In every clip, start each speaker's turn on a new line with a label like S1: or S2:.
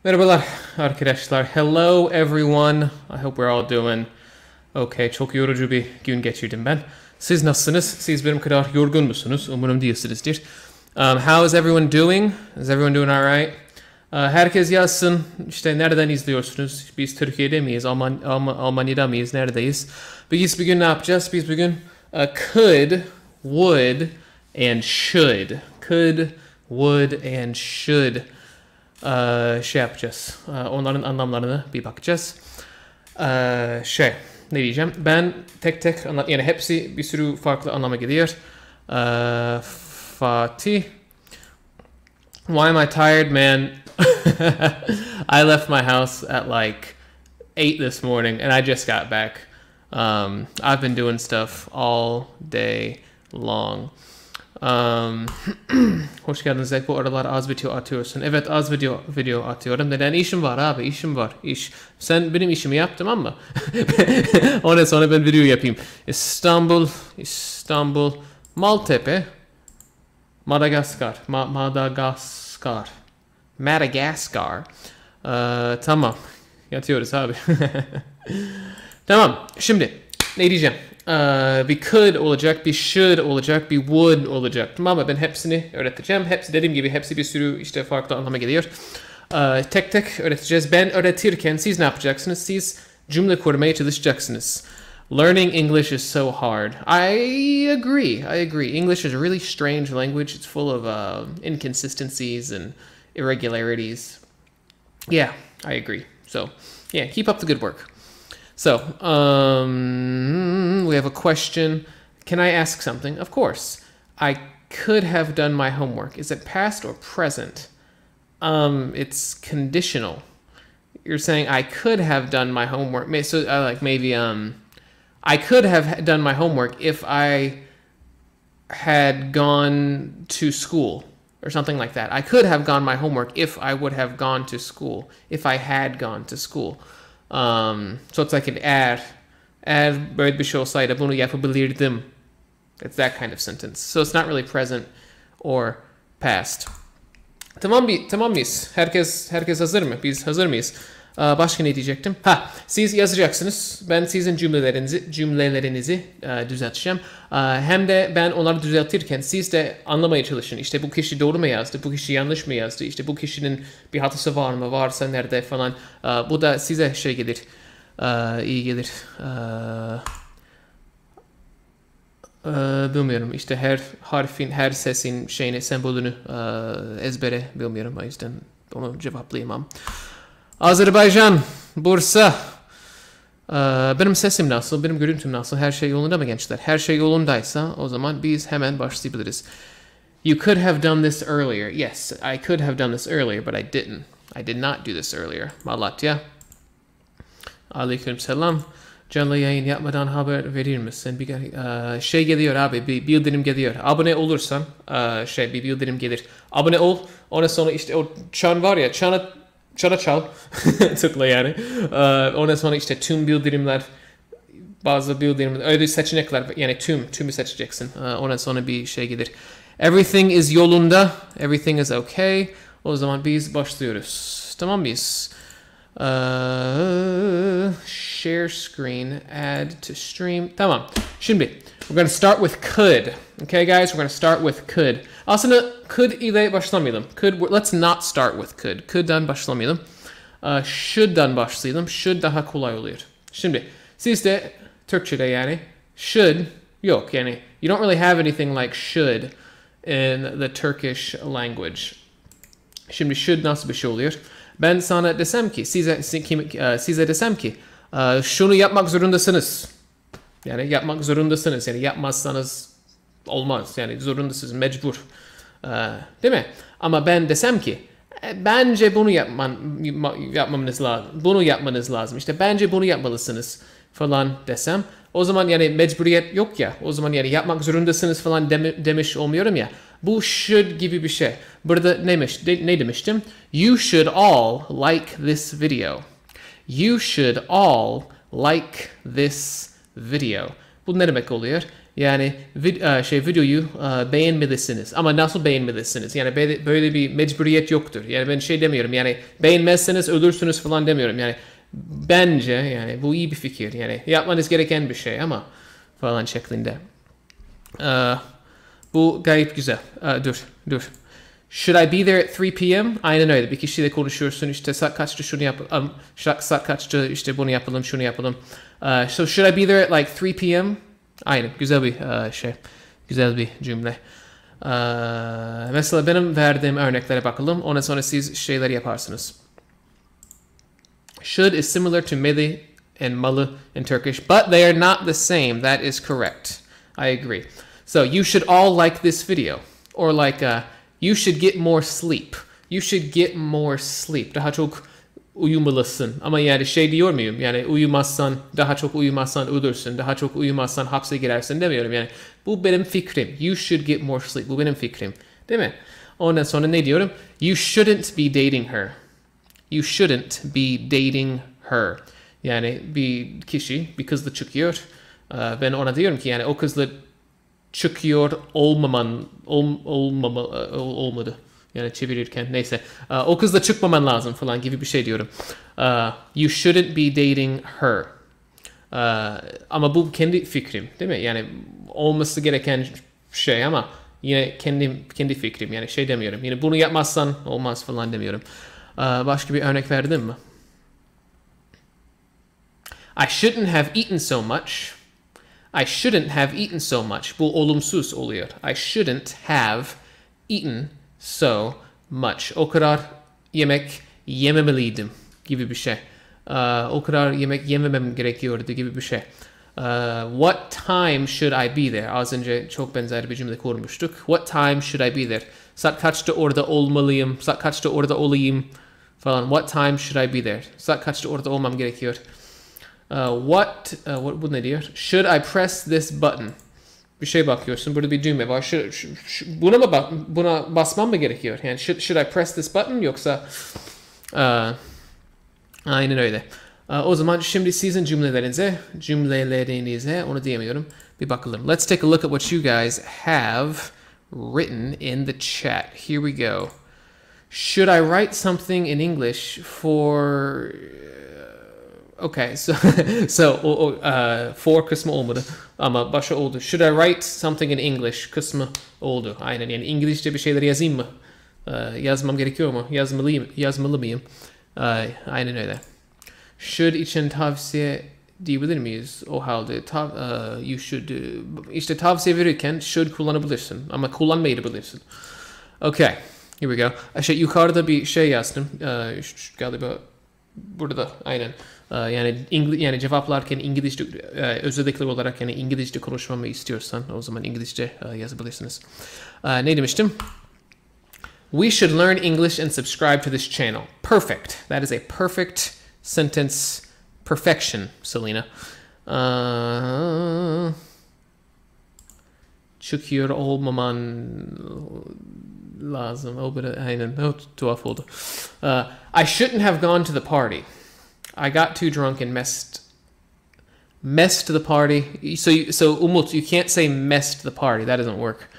S1: Merhabalar arkadaşlar. Hello everyone. I hope we're all doing okay. Çok yorucu bir gün geçirdim ben. Siz nasılsınız? Siz benim kadar yorgun musunuz? Umarım değilsinizdir. How is everyone doing? Is everyone doing alright? Herkes yazsın. İşte nereden izliyorsunuz? Biz Türkiye'de miyiz? Almanya'da mıyız? Neredeyiz? Biz bugün ne yapacağız? Biz bugün could, would, and should. Could, would, and should şey yapacağız. Onların anlamlarına bir bakacağız. Ne diyeceğim? Ben tek tek yani hepsi bir sürü farklı anlama geliyor. Fatih. Why am I tired, man? I left my house at like 8 this morning and I just got back. I've been doing stuff all day long. Hoş geldiniz. Bu aralar az video atıyorsun. Evet, az video atıyorum. Neden? İşim var abi. İşim var. İş. Sen benim işimi yaptın ama. Ondan sonra ben video yapayım. İstanbul, Maltepe, Madagaskar. Madagaskar. Tamam. Yatıyoruz abi. Tamam. Şimdi ne diyeceğim? Bir could olacak, bir should olacak, bir would olacak. Tamam mı? Ben hepsini öğreteceğim. Hepsi dediğim gibi hepsi bir sürü işte farklı anlama geliyor. Tek tek öğreteceğiz. Ben öğretirken siz ne yapacaksınız? Siz cümle kurmaya çalışacaksınız. Learning English is so hard. I agree. English is a really strange language. It's full of inconsistencies and irregularities. Yeah, I agree. So, yeah, keep up the good work. So, we have a question. Can I ask something? Of course. I could have done my homework. Is it past or present? It's conditional. You're saying I could have done my homework. So, I could have done my homework if I had gone to school or something like that. I could have gone my homework if I would have gone to school. If I had gone to school. So it's like an eğer böyle bir şey olsaydı bunu yapabilirdim. It's that kind of sentence. So it's not really present or past. Tamam mıyız? Herkes hazır mı? Biz hazır mıyız? Başka ne diyecektim? Siz yazacaksınız. Ben sizin cümlelerinizi düzelteceğim. Hem de ben onları düzeltirken siz de anlamaya çalışın. İşte bu kişi doğru mu yazdı? Bu kişi yanlış mı yazdı? İşte bu kişinin bir hatası var mı? Varsa nerede falan. Bu da size şey gelir. İyi gelir. Bilmiyorum. İşte her harfin, her sesin şeyini, sembolünü ezbere bilmiyorum. O yüzden onu cevaplayamam. Azerbaycan, Bursa. Benim sesim nasıl? Benim görüntüm nasıl? Her şey yolunda mı gençler? Her şey yolundaysa o zaman biz hemen başlayabiliriz. You could have done this earlier. Yes, I could have done this earlier, but I didn't. I did not do this earlier. Malatya. Aleykümselam. Canlı yayın yapmadan haber verir misin? Şey geliyor abi, bir bildirim geliyor. Abone olursan bir bildirim gelir. Abone ol. Ondan sonra işte o çan var ya, çana çal. Tıkla yani. Ondan sonra işte tüm bildirimler, bazı bildirimler, öyle seçenekler, yani tümü seçeceksin. Ondan sonra bir şey gelir. Everything is yolunda. Everything is okay. O zaman biz başlıyoruz. Tamam mıyız? Share screen, add to stream. Tamam. Şimdi we're going to start with could. Okay guys, we're going to start with could. Aslında could ile başlamayalım. Let's not start with could. Could'dan başlamayalım. Should'dan başlayalım. Should daha kolay oluyor. Şimdi sizde Türkçe'de yani should yok. Yani you don't really have anything like should in the Turkish language. Şimdi should nasıl bir şey oluyor? Ben sana desem ki, size desem ki şunu yapmak zorundasınız. Yani yapmak zorundasınız. Yani yapmazsanız olmaz. Yani zorundasınız, mecbur. Değil mi? Ama ben desem ki bence bunu yapmanız lazım. Bunu yapmanız lazım. İşte bence bunu yapmalısınız falan desem. O zaman yani mecburiyet yok ya. O zaman yani yapmak zorundasınız falan demiş olmuyorum ya. Bu should gibi bir şey. Burada ne demiştim? You should all like this video. You should all like this video. Bu ne demek oluyor? Yani videoyu beğenmelisiniz. Ama nasıl beğenmelisiniz? Yani böyle bir mecburiyet yoktur. Yani ben şey demiyorum. Yani beğenmezseniz ölürsünüz falan demiyorum. Yani bence yani bu iyi bir fikir. Yani yapmanız gereken bir şey ama falan şeklinde. Bu gayet güzel. Dur. Should I be there at 3 p.m.? Aynen öyle. Bir kişiyle konuşuyorsun. İşte saat kaçta şunu yapalım. Saat kaçta işte bunu yapalım, şunu yapalım. So should I be there at like 3 p.m.? Aynen. Güzel bir şey. Güzel bir cümle. Mesela benim verdiğim örneklere bakalım. Ondan sonra siz şeyler yaparsınız. Should is similar to meli and malı in Turkish, but they are not the same. That is correct. I agree. So you should all like this video. Or like you should get more sleep. You should get more sleep. Daha çok uyumalısın. Ama yani şey diyor muyum? Yani uyumazsan, daha çok uyumazsan ölürsün. Daha çok uyumazsan hapse girersin demiyorum. Yani bu benim fikrim. You should get more sleep. Bu benim fikrim. Değil mi? Ondan sonra ne diyorum? You shouldn't be dating her. You shouldn't be dating her. Yani bir kişi bir kızla çıkıyor. Ben ona diyorum ki yani o kızla çıkıyor olmadı. Yani çevirirken neyse. O kızla çıkmaman lazım falan gibi bir şey diyorum. You shouldn't be dating her. Ama bu kendi fikrim değil mi? Yani olması gereken şey ama yine kendi fikrim. Yani şey demiyorum. Yine bunu yapmazsan olmaz falan demiyorum. Başka bir örnek verdim mi? I shouldn't have eaten so much. I shouldn't have eaten so much. Bu olumsuz oluyor. I shouldn't have eaten so much. O kadar yemek yememeliydim gibi bir şey. O kadar yemek yememem gerekiyordu gibi bir şey. What time should I be there? Az önce çok benzer bir cümle kurmuştuk. What time should I be there? Saat kaçta orada olmalıyım? Saat kaçta orada olayım? Falan. What time should I be there? Saat kaçta orada olmam gerekiyor? What bu ne diyor? Should I press this button? Bir şey bakıyorsun. Burada bir düğme var. Buna basmam mı gerekiyor? Yani should I press this button yoksa aynen öyle. O zaman şimdi sizin cümlelerinize onu diyemiyorum. Bir bakalım. Let's take a look at what you guys have written in the chat. Here we go. Should I write something in English for okay, for kısmı olmadı ama başa oldu. Should I write something in English kısmı oldu. Aynen yani İngilizce bir şeyler yazayım mı? Yazmam gerekiyor mu? Yazmalı mıyım? Aynen öyle. Should için tavsiye diyebilir miyiz? O halde you should işte tavsiye verirken should kullanabilirsin ama kullanmayabilirsin. Okay, here we go. Yukarıda bir şey yazdım. Galiba burada aynen. Yani cevaplarken İngilizce özellikle olarak yani İngilizce konuşmamı istiyorsan o zaman İngilizce yazabilirsiniz. Ne demiştim? We should learn English and subscribe to this channel. Perfect. That is a perfect sentence. Perfection, Selena. Çıkıyor olmaman lazım. Aynen. Tuhaf oldu. I shouldn't have gone to the party. I got too drunk and messed the party. So Umut, you can't say messed the party. That doesn't work.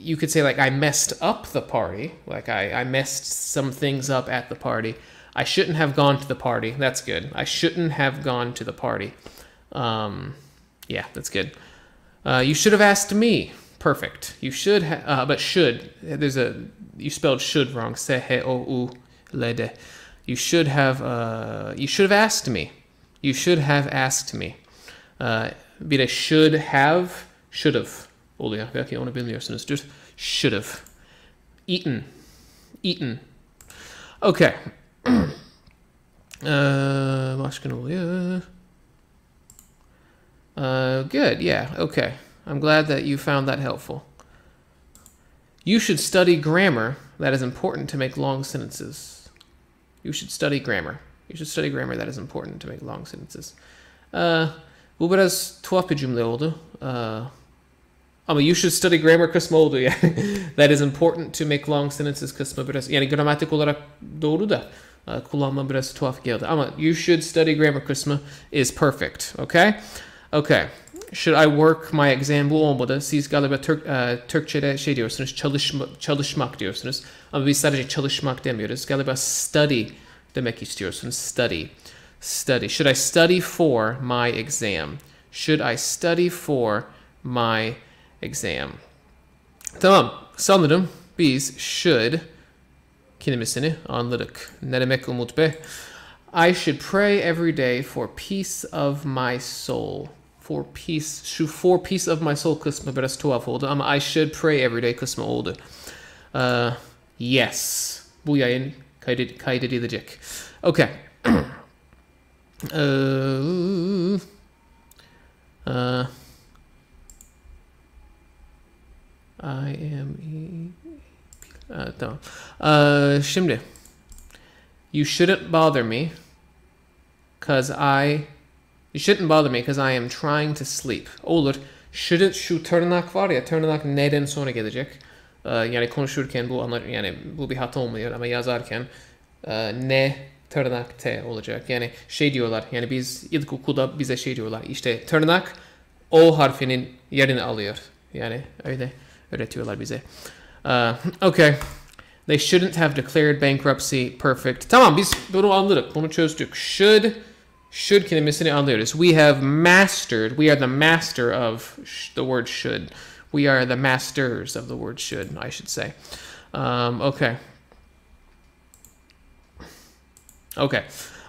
S1: You could say like I messed up the party. Like I messed some things up at the party. I shouldn't have gone to the party. That's good. I shouldn't have gone to the party. Yeah, that's good. You should have asked me. Perfect. You should but should. You spelled should wrong. S-H-O-U-L-D. You should have asked me. You should have asked me. Bir de should have oluyor. Belki onu bilmiyorsunuzdur. Should have. Eaten. Okay. Başka ne oluyor? Good, yeah, okay. I'm glad that you found that helpful. You should study grammar. That is important to make long sentences. You should study grammar. You should study grammar. That is important to make long sentences. Bu biraz tuhaf bir cümle oldu. Ama you should study grammar kısmı oldu yani. That is important to make long sentences kısmı biraz. Yani gramatik olarak doğru da kullanma biraz tuhaf geldi. Ama you should study grammar kısmı is perfect. Okay? Okay. Should I work my exam? Bu olmadı. Siz galiba Türkçe'de şey diyorsunuz, çalışmak diyorsunuz. Ama biz sadece çalışmak demiyoruz. Galiba study demek istiyorsunuz. Study. Study. Should I study for my exam? Should I study for my exam? Tamam. Sanırım biz should kelimesini anladık. Ne demek Umut Bey? I should pray every day for peace of my soul. For peace of my soul kısmı biraz tuhaf oldu ama I should pray every day kısmı oldu. Yes. Bu yayın kaydedilecek. Okay. I am tamam. Şimdi you shouldn't bother me because I am trying to sleep. Olur. Shouldn't şu tırnak var ya, tırnak neden sonra gelecek. Yani konuşurken yani bu bir hata olmuyor ama yazarken ne tırnak t olacak. Yani şey diyorlar. Yani biz ilkokulda bize şey diyorlar. İşte tırnak o harfinin yerini alıyor. Yani öyle öğretiyorlar bize. Okay. They shouldn't have declared bankruptcy. Perfect. Tamam, biz bunu anladık. Bunu çözdük. Should kelimesini anlıyoruz. We have mastered. We are the master of the word should. We are the masters of the word should, I should say. Okay. Okay.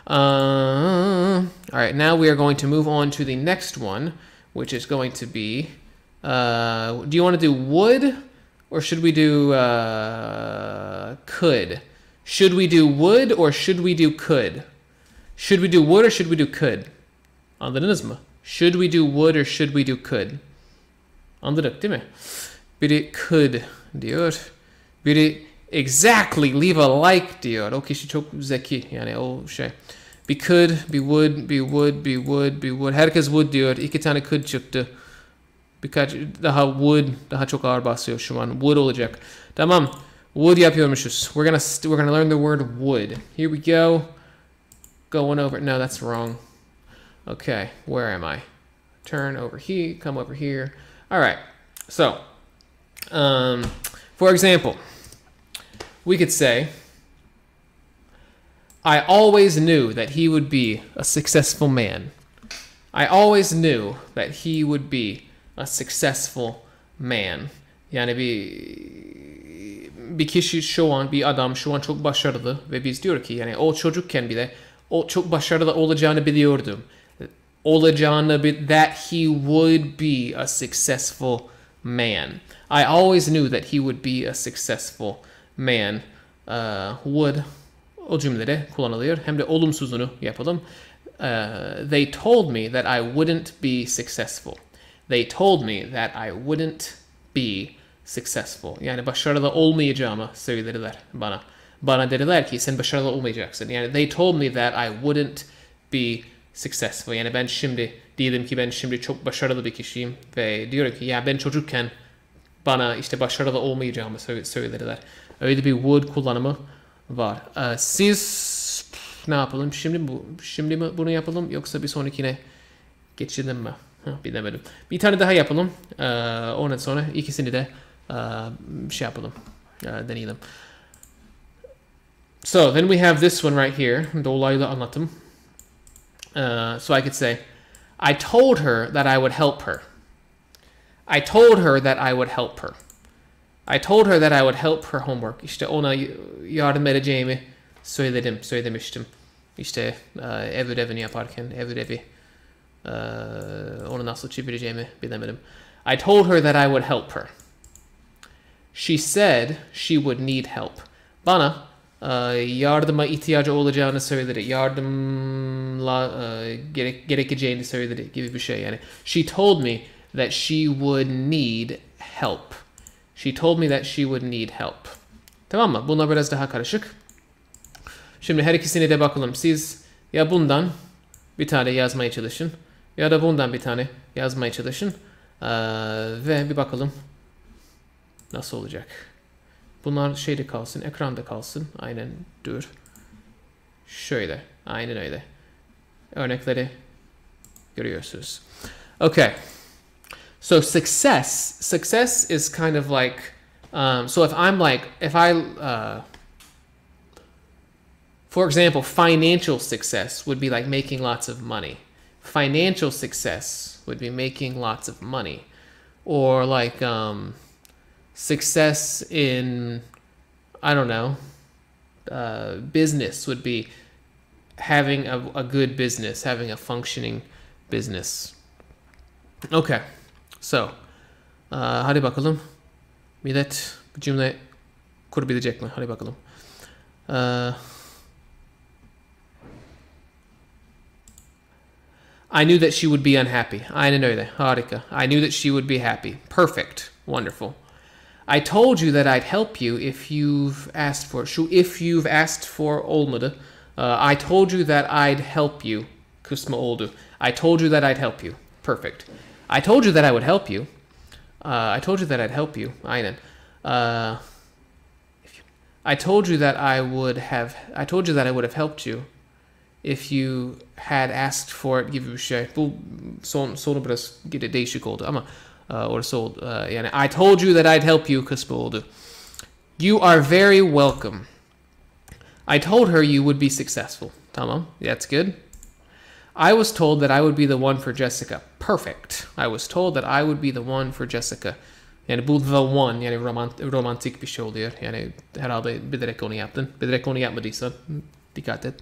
S1: All right, now we are going to move on to the next one, which is going to be, do you want to do would? Or should we do could? Should we do would or should we do could? Should we do would or should we do could? Anladınız mı? Should we do would or should we do could? Anladık değil mi? Biri could diyor. Biri exactly leave a like diyor. O kişi çok zeki. Yani o şey. Be could, be would, be would, be would, be would. Herkes would diyor. 2 tane could çıktı. Birkaç daha would, daha çok ağır basıyor şu an. Would olacak. Tamam. Would yapıyormuşuz. We're gonna learn the word would. Here we go. Going over. No, that's wrong. Okay, where am I? Turn over here. Come over here. All right. So, for example, we could say, I always knew that he would be a successful man. I always knew that he would be a successful man. Yani bir kişi şu an, bir adam şu an çok başarılı ve biz diyor ki yani o çocukken bile o çok başarılı olacağını biliyordum. That he would be a successful man. I always knew that he would be a successful man. Would o cümlede kullanılıyor. Hem de olumsuzunu yapalım. They told me that I wouldn't be successful. They told me that I wouldn't be successful. Yani başarılı olmayacağımı söylediler bana. Bana dediler ki sen başarılı olmayacaksın. Yani they told me that I wouldn't be successful. Yani ben şimdi diyelim ki ben şimdi çok başarılı bir kişiyim ve diyorum ki ya ben çocukken bana işte başarılı olmayacağımı söylediler. Öyle bir would kullanımı var. Siz ne yapalım? Şimdi mi bunu yapalım yoksa bir sonrakine geçelim mi? Bilemedim. Bir tane daha yapalım. Ondan sonra ikisini de şey yapalım. Deneyelim. So then we have this one right here. Dolaylı anlatım. So I could say, I told her that I would help her. I told her that I would help her. I told her that I would help her homework. İşte ona yardım edeceğimi söylemiştim. İşte ev ödevini yaparken, ev ödevi onu nasıl çevireceğimi bilemedim. I told her that I would help her. She said she would need help. Bana yardıma ihtiyacı olacağını söyledi. Yardımla gerekeceğini söyledi gibi bir şey yani. She told me that she would need help. She told me that she would need help. Tamam mı? Bunlar biraz daha karışık. Şimdi her ikisine de bakalım. Siz ya bundan bir tane yazmaya çalışın ya da bundan bir tane yazmaya çalışın ve bir bakalım nasıl olacak. Bunlar şeyde kalsın, ekranda kalsın. Aynen dur. Şöyle, aynen öyle. Örnekleri görüyorsunuz. Okay. So success is kind of like, so for example, financial success would be like making lots of money. Financial success would be making lots of money. Or like success in, I don't know, business would be having a good business, having a functioning business. Okay, so hadi bakalım. Millet bu cümle kurabilecek mi? Hadi bakalım. I knew that she would be unhappy. Aynen öyle. Harika. I knew that she would be happy. Perfect. Wonderful. I told you that I'd help you if you've asked for it. Şu if you've asked for olmadı. I told you that I'd help you. Kısmı oldu. I told you that I'd help you. Perfect. I told you that I would help you. I told you that I'd help you. Aynen. I told you that I would have helped you if you had asked for it gibi bir şey. Bu sonu biraz değişik oldu ama orası oldu. Yani I told you that I'd help you kısmı oldu. You are very welcome. I told her you would be successful. Tamam. That's good. I was told that I would be the one for Jessica. Perfect. I was told that I would be the one for Jessica. Yani bu the one, yani romantik bir şey oluyor. Yani herhalde bilerek onu yaptın. Bilerek onu yapmadıysan dikkat et.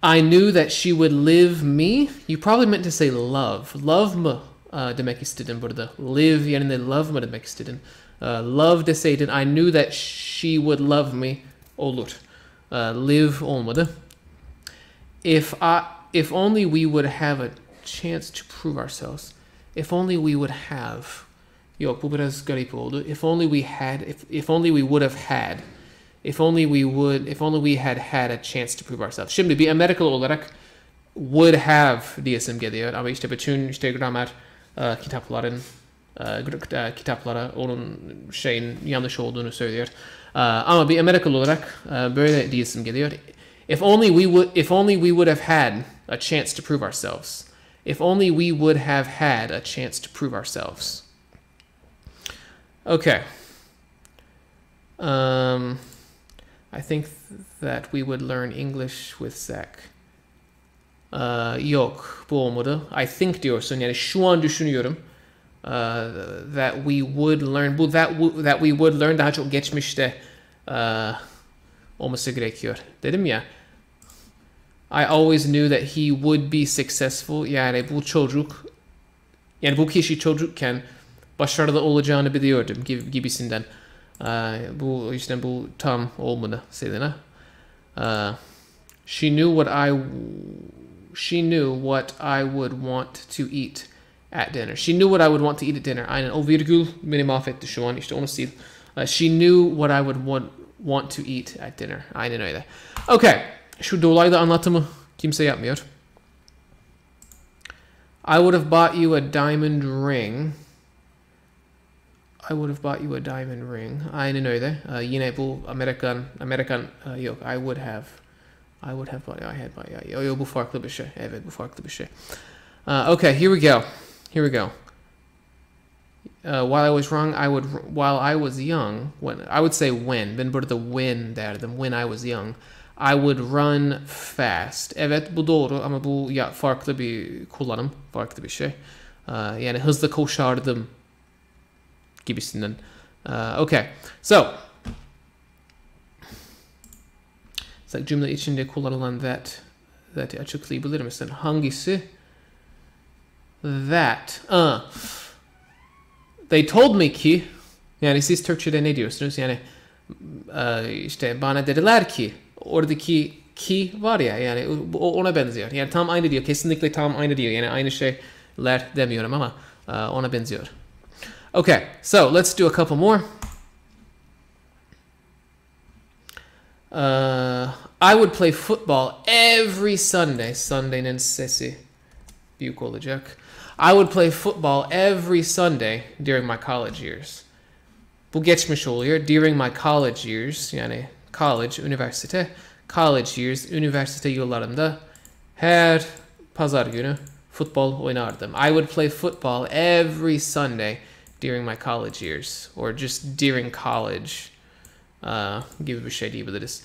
S1: I knew that she would live me. You probably meant to say love. Love mı demek istedin burada. Live yerine love mı demek istedin. Love deseydin I knew that she would love me olur. Live olmadı. If only we would have a chance to prove ourselves. If only we would have. Yok bu biraz garip oldu. If only we would have had. If only we had had a chance to prove ourselves. Şimdi bir Amerikalı olarak would have diyesim geliyor ama işte bütün gramer kitaplara onun şeyin yanlış olduğunu söylüyor. Ama bir Amerikalı olarak böyle diyesim geliyor. If only we would have had a chance to prove ourselves. If only we would have had a chance to prove ourselves. Okay. I think that we would learn English with Zach. Yok, bu olmadı. I think diyorsun, yani şu an düşünüyorum. That we would learn, bu that we would learn daha çok geçmişte olması gerekiyor. Dedim ya, I always knew that he would be successful. Yani bu kişi çocukken başarılı olacağını biliyordum gibisinden. Bu tam olmadı Selena. She knew what I would want to eat at dinner. She knew what I would want to eat at dinner. Aynen. O virgül beni mahvetti şu an. İşte onu sil. She knew what I would want to eat at dinner. Aynen öyle. Okay. Şu dolaylı anlatımı kimse yapmıyor. I would have bought you a diamond ring. I would have bought you a diamond ring. Aynen öyle. Yine bu Amerikan yok. I would have bought you. I had bought you. Yo, bu farklı bir şey. Evet, bu farklı bir şey. Okay, here we go. While I was young, I would say when. Ben burada when derdim. When I was young, I would run fast. Evet, bu doğru ama bu farklı bir kullanım, farklı bir şey. Yani hızlı koşardım gibisinden. Okay, so cümle içinde kullanılan that'i açıklayabilir misin? Hangisi? That. They told me ki, yani siz Türkçe'de ne diyorsunuz? Yani işte bana dediler ki, oradaki ki var ya, yani ona benziyor. Yani tam aynı diyor, kesinlikle tam aynı diyor. Yani aynı şeyler demiyorum ama ona benziyor. Okay, so let's do a couple more. I would play football every Sunday. Sunday'nin sesi büyük olacak. I would play football every Sunday during my college years. Bu geçmiş oluyor. During my college years, yani college, üniversite. College years, üniversite yıllarında her pazar günü Futbol oynardım. I would play football every Sunday during my college years. Or just during college. Gibi bir şey diyebiliriz.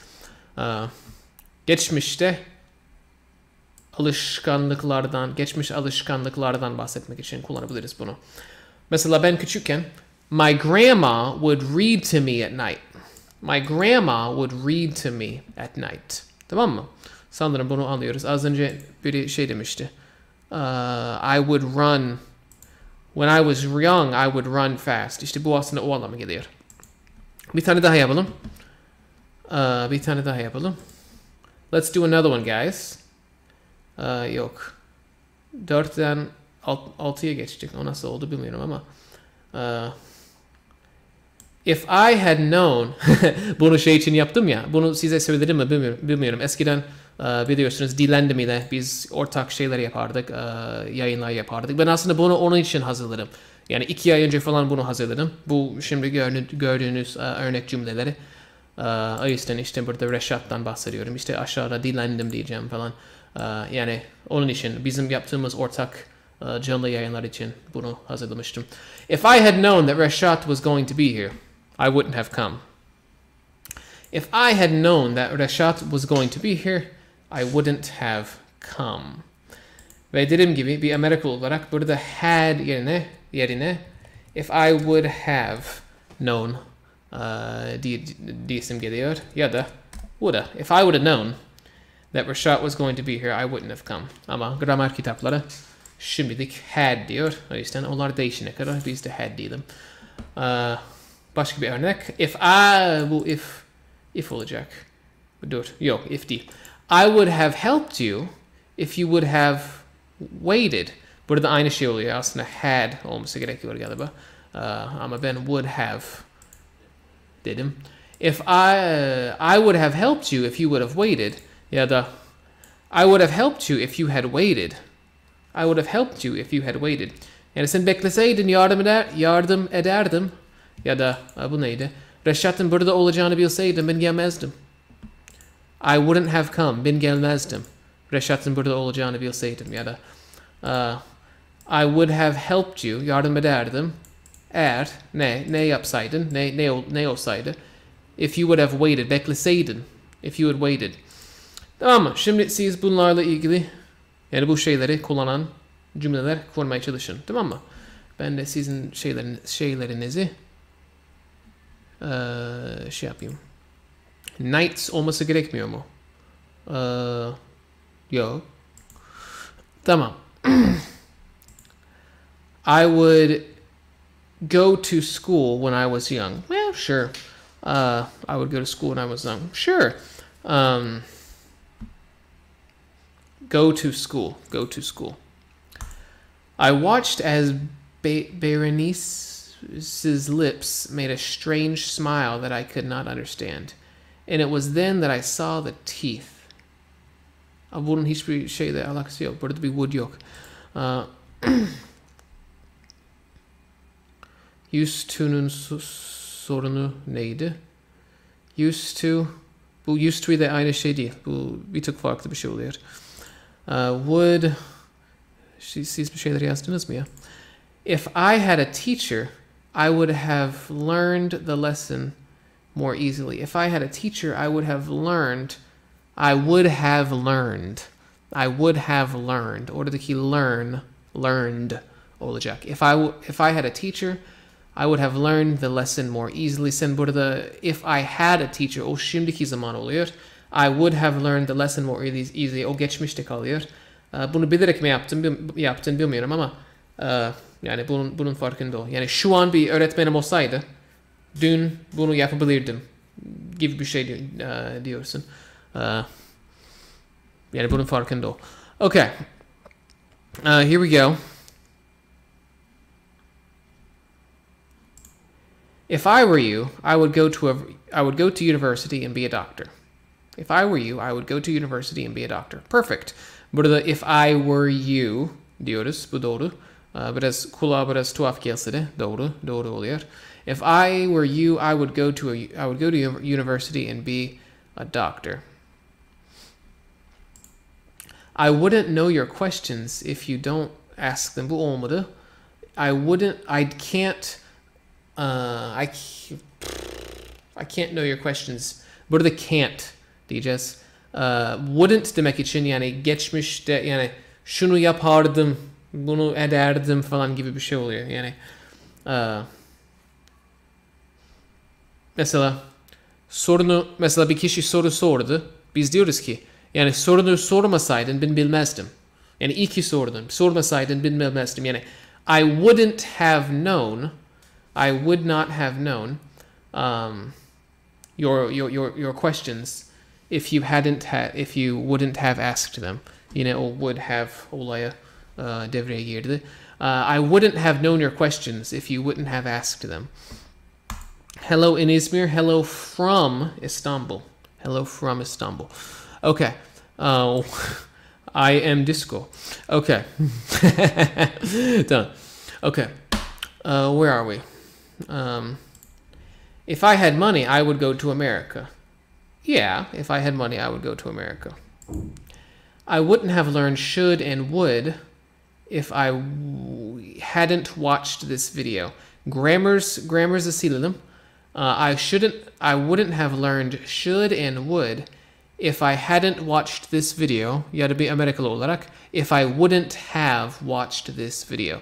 S1: Geçmişte geçmiş alışkanlıklardan bahsetmek için kullanabiliriz bunu. Mesela ben küçükken, my grandma would read to me at night. My grandma would read to me at night. Tamam mı? Sanırım bunu anlıyoruz. Az önce biri şey demişti. I would run. When I was young, I would run fast. İşte bu aslında o anlama geliyor. Bir tane daha yapalım. Let's do another one, guys. Yok. 4'ten 6'ya geçtik. O nasıl oldu bilmiyorum ama. If I had known, bunu şey için yaptım ya, bunu size söyledim mi bilmiyorum. Eskiden biliyorsunuz Kullandığım ile biz ortak şeyler yapardık, yayınlar yapardık. Ben aslında bunu onun için hazırladım. Yani 2 ay önce falan bunu hazırladım. Bu şimdi gördüğünüz örnek cümleleri. O yüzden işte burada Reşat'tan bahsediyorum. İşte aşağıda Kullandığım diyeceğim falan. Yani onun için bizim yaptığımız ortak canlı yayınlar için bunu hazırlamıştım. If I had known that Reşat was going to be here, I wouldn't have come. If I had known that Reşat was going to be here, I wouldn't have come. Ve dediğim gibi bir Amerikalı olarak burada had yerine if I would have known diyesim geliyor ya da woulda. If I would have known that Reşat was going to be here, I wouldn't have come. Ama gramer kitapları şimdilik had diyor. O yüzden onlar değişene kadar biz de had diyelim. Başka bir örnek. Bu if olacak. Dur. Yok, if değil. I would have helped you if you would have waited. Burada aynı şey oluyor. Aslında had olması gerekiyor galiba. Ama ben would have dedim. If I would have helped you if you would have waited. Ya da I would have helped you if you had waited. I would have helped you if you had waited. Yani sen bekleseydin yardım ederdim. Ya da bu neydi? Reşat'ın burada olacağını bilseydim ben gelmezdim. I wouldn't have come. Ben gelmezdim. Reşat'ın burada olacağını bilseydim. Ya da I would have helped you. Yardım ederdim. Eğer ne yapsaydın? Ne olsaydı? If you would have waited. Bekleseydin. If you had waited. Tamam mı? Şimdi siz bunlarla ilgili yani bu şeyleri kullanan cümleler kurmaya çalışın. Tamam mı? Ben de sizin şeylerinizi şey yapayım. Nights olması gerekmiyor mu? Yok. Tamam. I would go to school when I was young. Well, sure. I would go to school when I was young. Sure. Go to school. Go to school. I watched as Berenice's lips made a strange smile that I could not understand. And it was then that I saw the teeth. Bunun hiçbir şeyle alakası yok. Burada bir would yok. Used to'nun sorunu neydi? Used to. Bu used to ile aynı şey değil. Bu bir tık farklı bir şey oluyor. Would. Siz bir şeyler yazdınız mı ya? If I had a teacher, I would have learned the lesson more easily. If I had a teacher, I would have learned. I would have learned. I would have learned. Oradaki learned olacak. If I had a teacher, I would have learned the lesson more easily. Sen burada if I had a teacher, o şimdiki zaman oluyor. I would have learned the lesson more easily. O geçmişte kalıyor. Bunu bilerek mi yaptın bilmiyorum ama yani bunun farkında ol. Yani şu an bir öğretmenim olsaydı dün bunu yapabilirdim gibi bir şey diyorsun. Yani bunun farkında ol. Okay. Here we go. If I were you, I would go to university and be a doctor. If I were you, I would go to university and be a doctor. Perfect. Burada if I were you diyoruz. Bu doğru. Kulağa biraz tuhaf gelse de doğru oluyor. If I were you, I would go to university and be a doctor. I wouldn't know your questions if you don't ask them. Bu olmadı. I can't know your questions. Burada can't diyeceğiz. Wouldn't demek için yani geçmişte yani şunu yapardım, bunu ederdim falan gibi bir şey oluyor. Yani mesela bir kişi soru sordu. Biz diyoruz ki yani sorunu sormasaydın ben bilmezdim. Yani iyi ki sordun. Sormasaydın ben bilmezdim. Yani I wouldn't have known. I would not have known your questions if you wouldn't have asked them. Yine o would have olaya devreye girdi. I wouldn't have known your questions if you wouldn't have asked them. Hello in Izmir. Hello from Istanbul. Hello from Istanbul. Okay. I am disco. Okay. Done. Okay. Where are we? If I had money, I would go to America. Yeah, if I had money, I would go to America. I wouldn't have learned should and would if I hadn't watched this video. Grammar's silelim. I wouldn't have learned should and would if I hadn't watched this video. Ya da bir Amerikalı olarak. If I wouldn't have watched this video.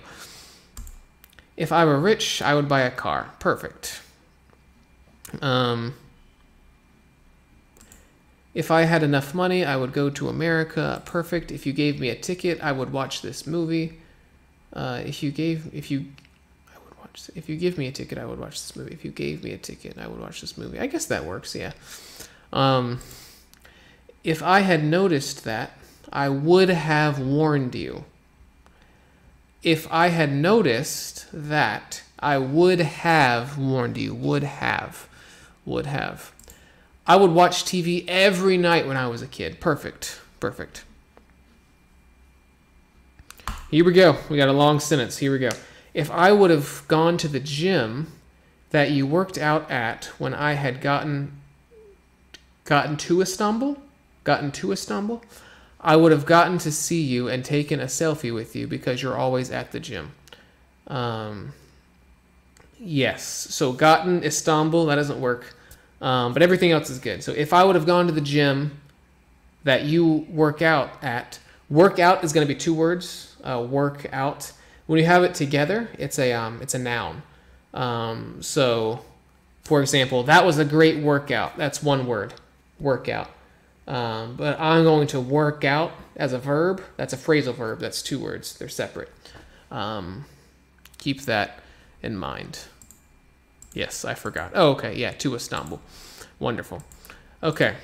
S1: If I were rich, I would buy a car. Perfect. If I had enough money, I would go to America. Perfect. If you gave me a ticket, I would watch this movie. If you give me a ticket, I would watch this movie. If you gave me a ticket, I would watch this movie. I guess that works, yeah. If I had noticed that, I would have warned you. If I had noticed that, I would have warned you. Would have. I would watch TV every night when I was a kid. Perfect. Here we go. We got a long sentence. Here we go. If I would have gone to the gym that you worked out at when I had gotten to Istanbul, I would have gotten to see you and taken a selfie with you because you're always at the gym. Yes. So gotten Istanbul, that doesn't work. But everything else is good. So if I would have gone to the gym that you work out at, work out is going to be two words. Work out. When you have it together, it's a noun. So, for example, that was a great workout. That's one word, workout. But I'm going to work out as a verb. That's a phrasal verb. That's two words. They're separate. Keep that in mind. Yes, I forgot. Oh, okay. Yeah, to Istanbul. Wonderful. Okay.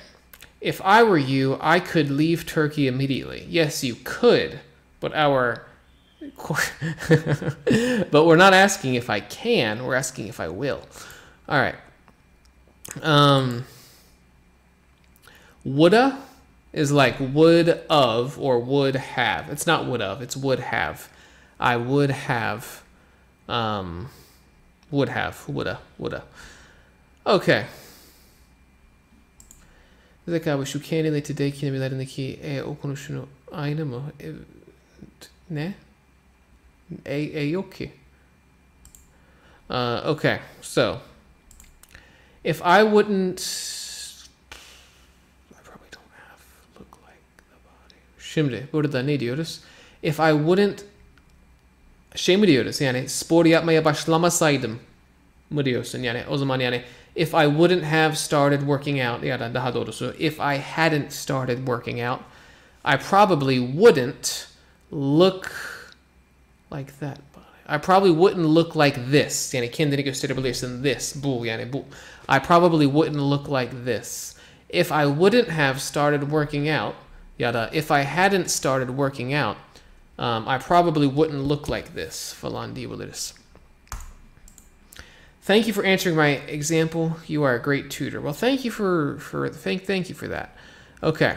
S1: If I were you, I could leave Turkey immediately. Yes, you could, but but we're not asking if I can. We're asking if I will. All right. Woulda is like would of or would have. It's not would of. It's would have. I would have. Woulda. Okay. Zeka şu kendine today kelimelerindeki okunuşunu aynı mı? Ne? Yok ki. Okay, so if I wouldn't, I probably don't have look like the body. Şimdi burada ne diyoruz? If I wouldn't, şey mi diyoruz? Yani spor yapmaya başlamasaydım mı diyorsun? Yani o zaman yani if I wouldn't have started working out, ya da daha doğrusu if I hadn't started working out, I probably wouldn't look like that. I probably wouldn't look like this. Yani kendini gösterebilirsin this. Bu yani bu. I probably wouldn't look like this. If I wouldn't have started working out, ya da if I hadn't started working out, I probably wouldn't look like this falan diyebiliriz. Thank you for answering my example. You are a great tutor. Well, thank you thank you for that. Okay.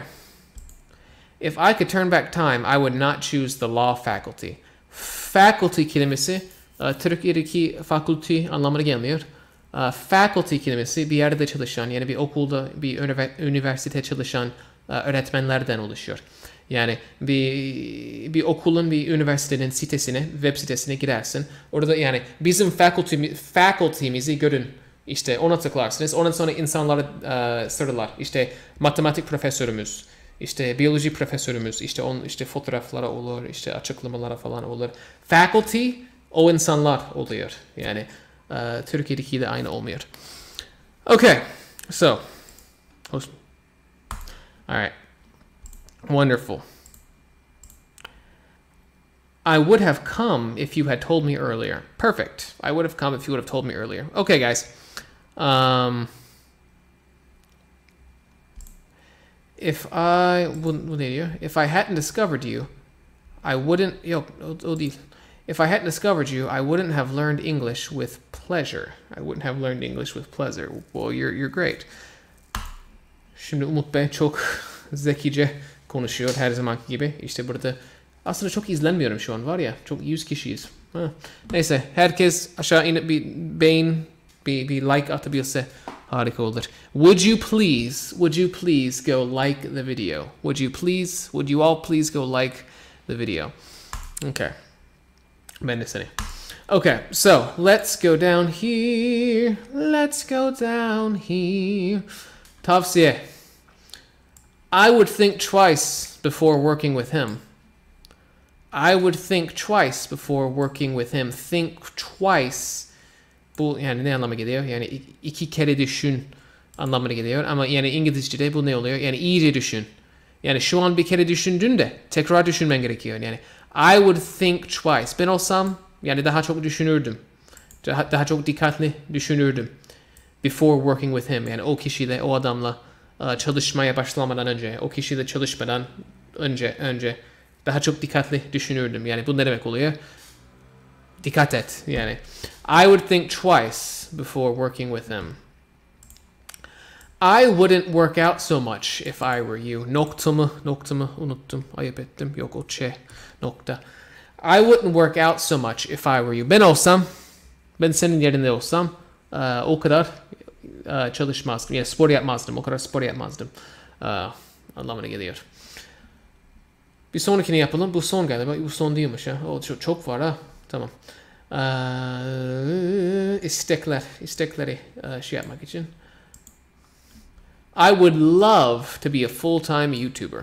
S1: If I could turn back time, I would not choose the law faculty. Faculty kelimesi Türkiye'deki faculty anlamına gelmiyor. Faculty kelimesi bir yerde çalışan yani bir okulda bir üniversite çalışan öğretmenlerden oluşuyor. Yani bir okulun, bir üniversitenin sitesine, web sitesine girersin. Orada yani bizim faculty'mizi görün. İşte ona tıklarsınız. Ondan sonra insanlara sorular. İşte matematik profesörümüz, işte biyoloji profesörümüz, işte onun işte fotoğraflara olur, işte açıklamalara falan olur. Faculty o insanlar oluyor. Yani Türkiye'deki de aynı olmuyor. Okay, so all right, wonderful. I would have come if you had told me earlier. Perfect. I would have come if you would have told me earlier. Okay, guys. If I hadn't discovered you, I wouldn't. If I hadn't discovered you, I wouldn't have learned English with pleasure. I wouldn't have learned English with pleasure. Well, you're great. Şimdi Umut Bey çok zekice konuşuyor her zamanki gibi. İşte burada aslında çok izlenmiyorum şu an var ya. Çok 100 kişiyiz. Neyse herkes aşağı inip bir beğen, bir like atabilse harika olur. Would you please go like the video? Would you all please go like the video? Okay. Ben de seni. Okay, so let's go down here. Tavsiye. I would think twice before working with him. Think twice. Bu yani ne anlama geliyor? Yani iki kere düşün anlamına geliyor. Ama yani İngilizce'de bu ne oluyor? Yani iyice düşün. Yani şu an bir kere düşündün de tekrar düşünmen gerekiyor. Yani I would think twice. Ben olsam yani daha çok düşünürdüm. Daha çok dikkatli düşünürdüm. Before working with him. Yani o kişiyle, o adamla çalışmaya başlamadan önce, o kişiyle çalışmadan önce daha çok dikkatli düşünürdüm. Yani bu ne demek oluyor? Dikkat et. Yani I would think twice before working with him. I wouldn't work out so much if I were you. Noktamı unuttum. Ayıp ettim. Yok o nokta. I wouldn't work out so much if I were you. Ben senin yerinde olsam o kadar çalışmazdım. Yani spor yapmazdım. O kadar spor yapmazdım. Anlamına geliyor. Bir sonrakini yapalım. Bu son galiba. Bu son değilmiş ha. O çok var ha. Tamam. İstekleri şey yapmak için. I would love to be a full-time YouTuber.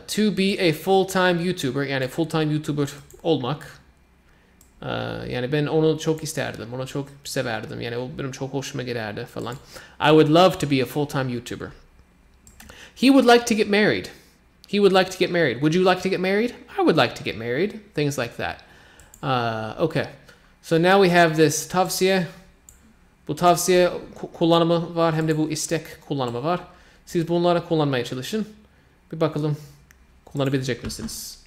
S1: To be a full-time YouTuber yani full-time YouTuber olmak. Yani ben onu çok isterdim. Onu çok severdim. Yani o benim çok hoşuma giderdi falan. I would love to be a full-time YouTuber. He would like to get married. Would you like to get married? I would like to get married. Things like that. Okay. So now we have this tavsiye. Bu tavsiye kullanımı var hem de bu istek kullanımı var. Siz bunları kullanmaya çalışın. Bir bakalım kullanabilecek misiniz?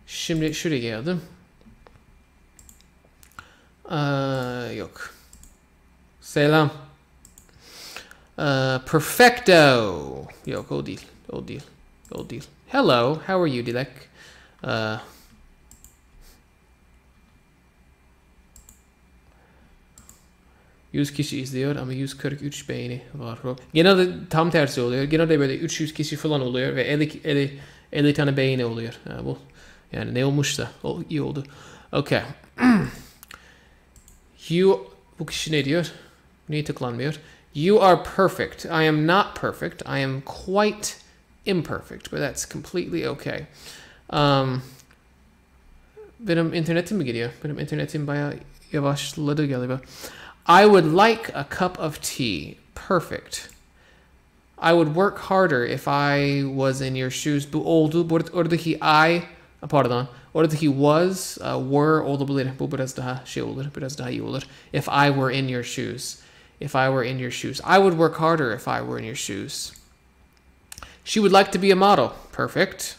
S1: Şimdi şuraya geldim. Yok. Selam. Perfecto. Yok o değil. Hello, how are you Dilek? 100 kişi izliyor ama 143 beğeni var. Genelde tam tersi oluyor. Genelde böyle 300 kişi falan oluyor ve 50 tane beğeni oluyor. Bu yani ne olmuşsa o iyi oldu. Okay. Bu kişi ne diyor? Niye tıklanmıyor? You are perfect. I am not perfect. I am quite imperfect, but that's completely okay. Benim internetim mi gidiyor? Benim internetim bayağı yavaşladı galiba. I would like a cup of tea. Perfect. I would work harder if I was in your shoes. Bu oldu. Oradaki oradaki was, were olabilir. Bu biraz daha şey olur. Biraz daha iyi olur. If I were in your shoes. I would work harder if I were in your shoes. She would like to be a model. Perfect.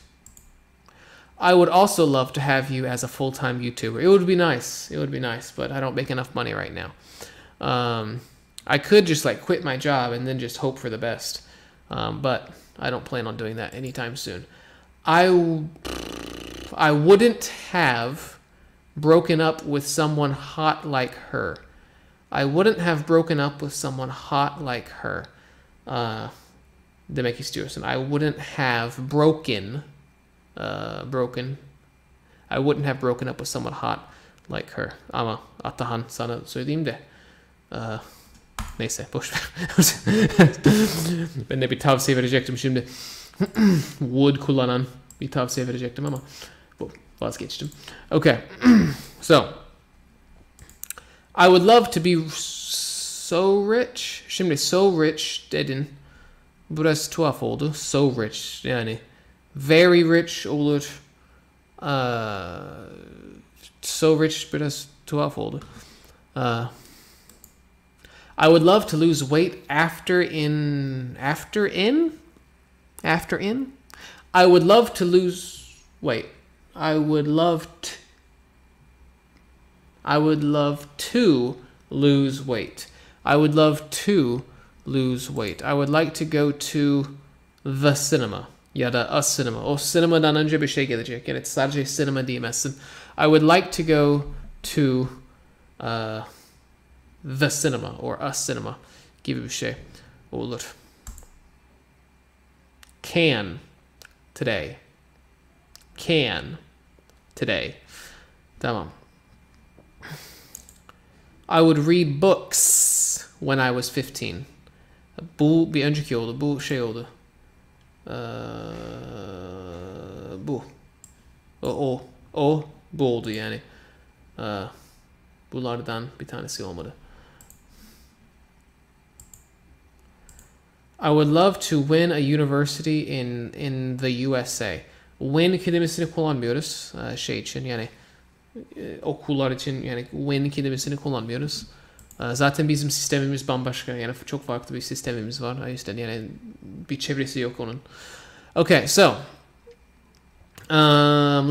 S1: I would also love to have you as a full-time YouTuber. It would be nice, but I don't make enough money right now. I could just like quit my job and then just hope for the best. But I don't plan on doing that anytime soon. I wouldn't have broken up with someone hot like her. demek istiyorsun. I wouldn't have broken I wouldn't have broken up with someone hot like her. Ama Atahan sana söyleyeyim de neyse boş ver. Ben de bir tavsiye verecektim şimdi. Would kullanan bir tavsiye verecektim ama vazgeçtim. Okay. So I would love to be so rich. Şimdi so rich dedin. Burası tuhaf oldu. So rich yani very rich olur. So rich biraz tuhaf oldu. I would love to lose weight after in. I would love to lose weight. I would love to lose weight. I would love to lose weight. I would like to go to the cinema. Ya da a cinema. O sinemadan önce bir şey gelecek. Yani sadece sinema diyemezsin. I would like to go to the cinema or a cinema gibi bir şey olur. Can today. Can today. Tamam. I would read books when I was 15. Bu bir önceki oldu. Bu şey oldu. Bu. Bu oldu yani. Bunlardan bir tanesi olmadı. I would love to win a university in the USA. Win kelimesini kullanmıyoruz şey için yani okullar için yani win kelimesini kullanmıyoruz. Zaten bizim sistemimiz bambaşka yani çok farklı bir sistemimiz var. O yüzden yani bir çevresi yok onun. Okay, so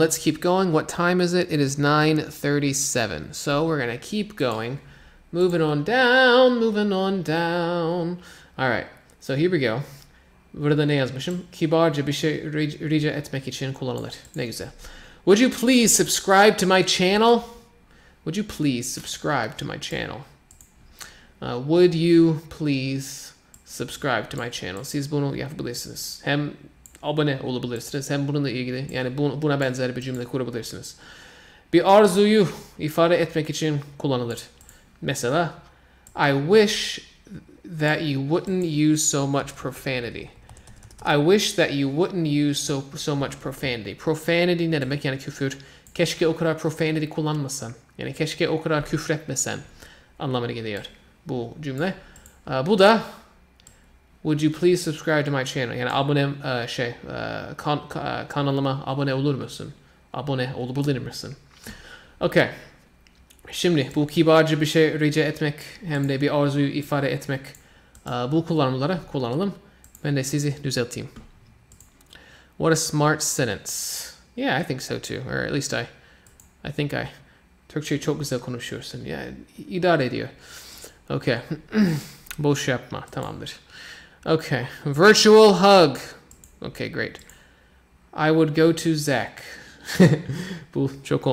S1: let's keep going. What time is it? It is 9:37. So we're gonna keep going. Moving on down. All right. So here we go. Burada ne yazmışım? Kibarca bir şey rica etmek için kullanılır. Ne güzel. Would you please subscribe to my channel? Would you please subscribe to my channel? Would you please subscribe to my channel? Siz bunu yapabilirsiniz. Hem abone olabilirsiniz hem bununla ilgili yani buna benzer bir cümle kurabilirsiniz. Bir arzuyu ifade etmek için kullanılır. Mesela I wish that you wouldn't use so much profanity. I wish that you wouldn't use so much profanity. Profanity ne demek? Yani küfür. Keşke o kadar profanity kullanmasan. Yani keşke o kadar küfretmesen anlamına geliyor bu cümle. Bu da would you please subscribe to my channel? Yani abone kanalıma abone olur musun? Abone olabilir misin? Okay. Şimdi bu kibarca bir şey rica etmek hem de bir arzuyu ifade etmek bu kullanımlara kullanalım. Ben de sizi düzelteyim. What a smart sentence. Yeah, I think so too. Or at least I think Türkçeyi çok güzel konuşuyorsun. Yani idare ediyor. Okay. Boş yapma. Tamamdır. Okay. Virtual hug. Okay, great. I would go to Zach. Bu çok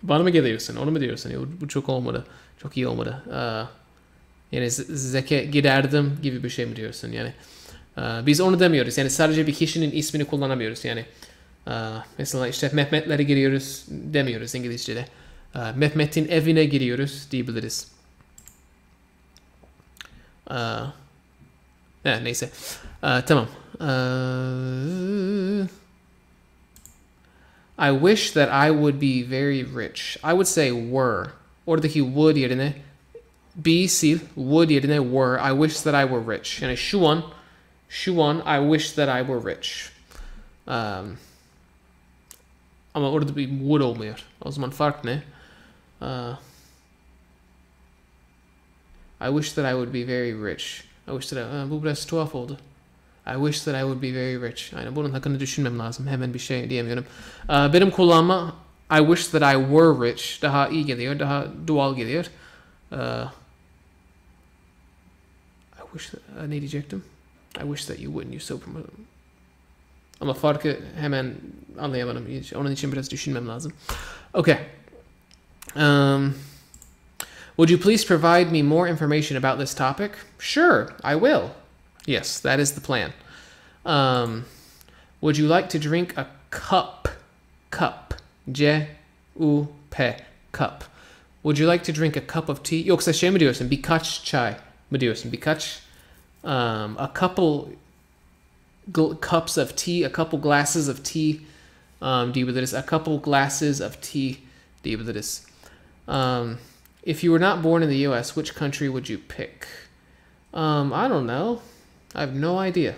S1: bana mı geliyorsun? Onu mu diyorsun? Bu çok olmadı. Çok iyi olmadı. Yani Zach'e giderdim gibi bir şey mi diyorsun? Yani biz onu demiyoruz. Yani sadece bir kişinin ismini kullanamıyoruz. Yani mesela işte Mehmet'lere giriyoruz demiyoruz İngilizce'de. Mehmet'in evine giriyoruz diyebiliriz. Neyse. Tamam. I wish that I would be very rich. I would say were. Oradaki would yerine be sil. Would yerine were. I wish that I were rich. Yani şu an I wish that I were rich. Ama orada bir would olmuyor. O zaman fark ne? I wish that I would be very rich. I wish that bu biraz tuhaf oldu. I wish that I would be very rich. Aynen bunun hakkında düşünmem lazım. Hemen bir şey diyemiyorum. Benim kullanma I wish that I were rich daha iyi geliyor. Daha doğal geliyor. I wish that, ne diyecektim? I wish that you wouldn't use so promote. Ama farkı hemen anlayamadım. Onun için biraz düşünmem lazım. Okay. Would you please provide me more information about this topic? Sure, I will. Yes, that is the plan. Would you like to drink a cup? Cup. C-U-P. Cup. Would you like to drink a cup of tea? Yoksa şey mi diyorsun? Birkaç çay mı diyorsun? Birkaç a couple cups of tea, a couple glasses of tea diyebiliriz. A couple glasses of tea diyebiliriz. If you were not born in the US, which country would you pick? I don't know. I have no idea.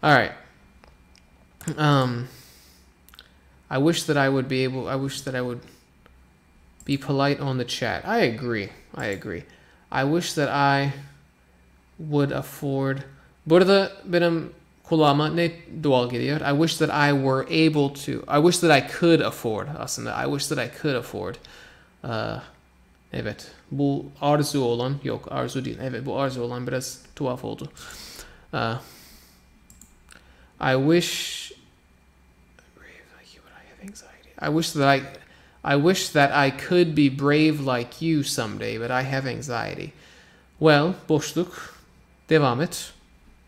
S1: All right. I wish that I would be polite on the chat. I agree. I wish that I would afford. Burada benim kulağıma ne doğal geliyor? I wish that I were able to. I wish that I could afford aslında. I wish that I could afford. Evet. Bu arzu olan. Yok, arzu değil. Evet, bu arzu olan biraz tuhaf oldu. I wish that I could be brave like you someday, but I have anxiety. Well, boşluk. Devam et.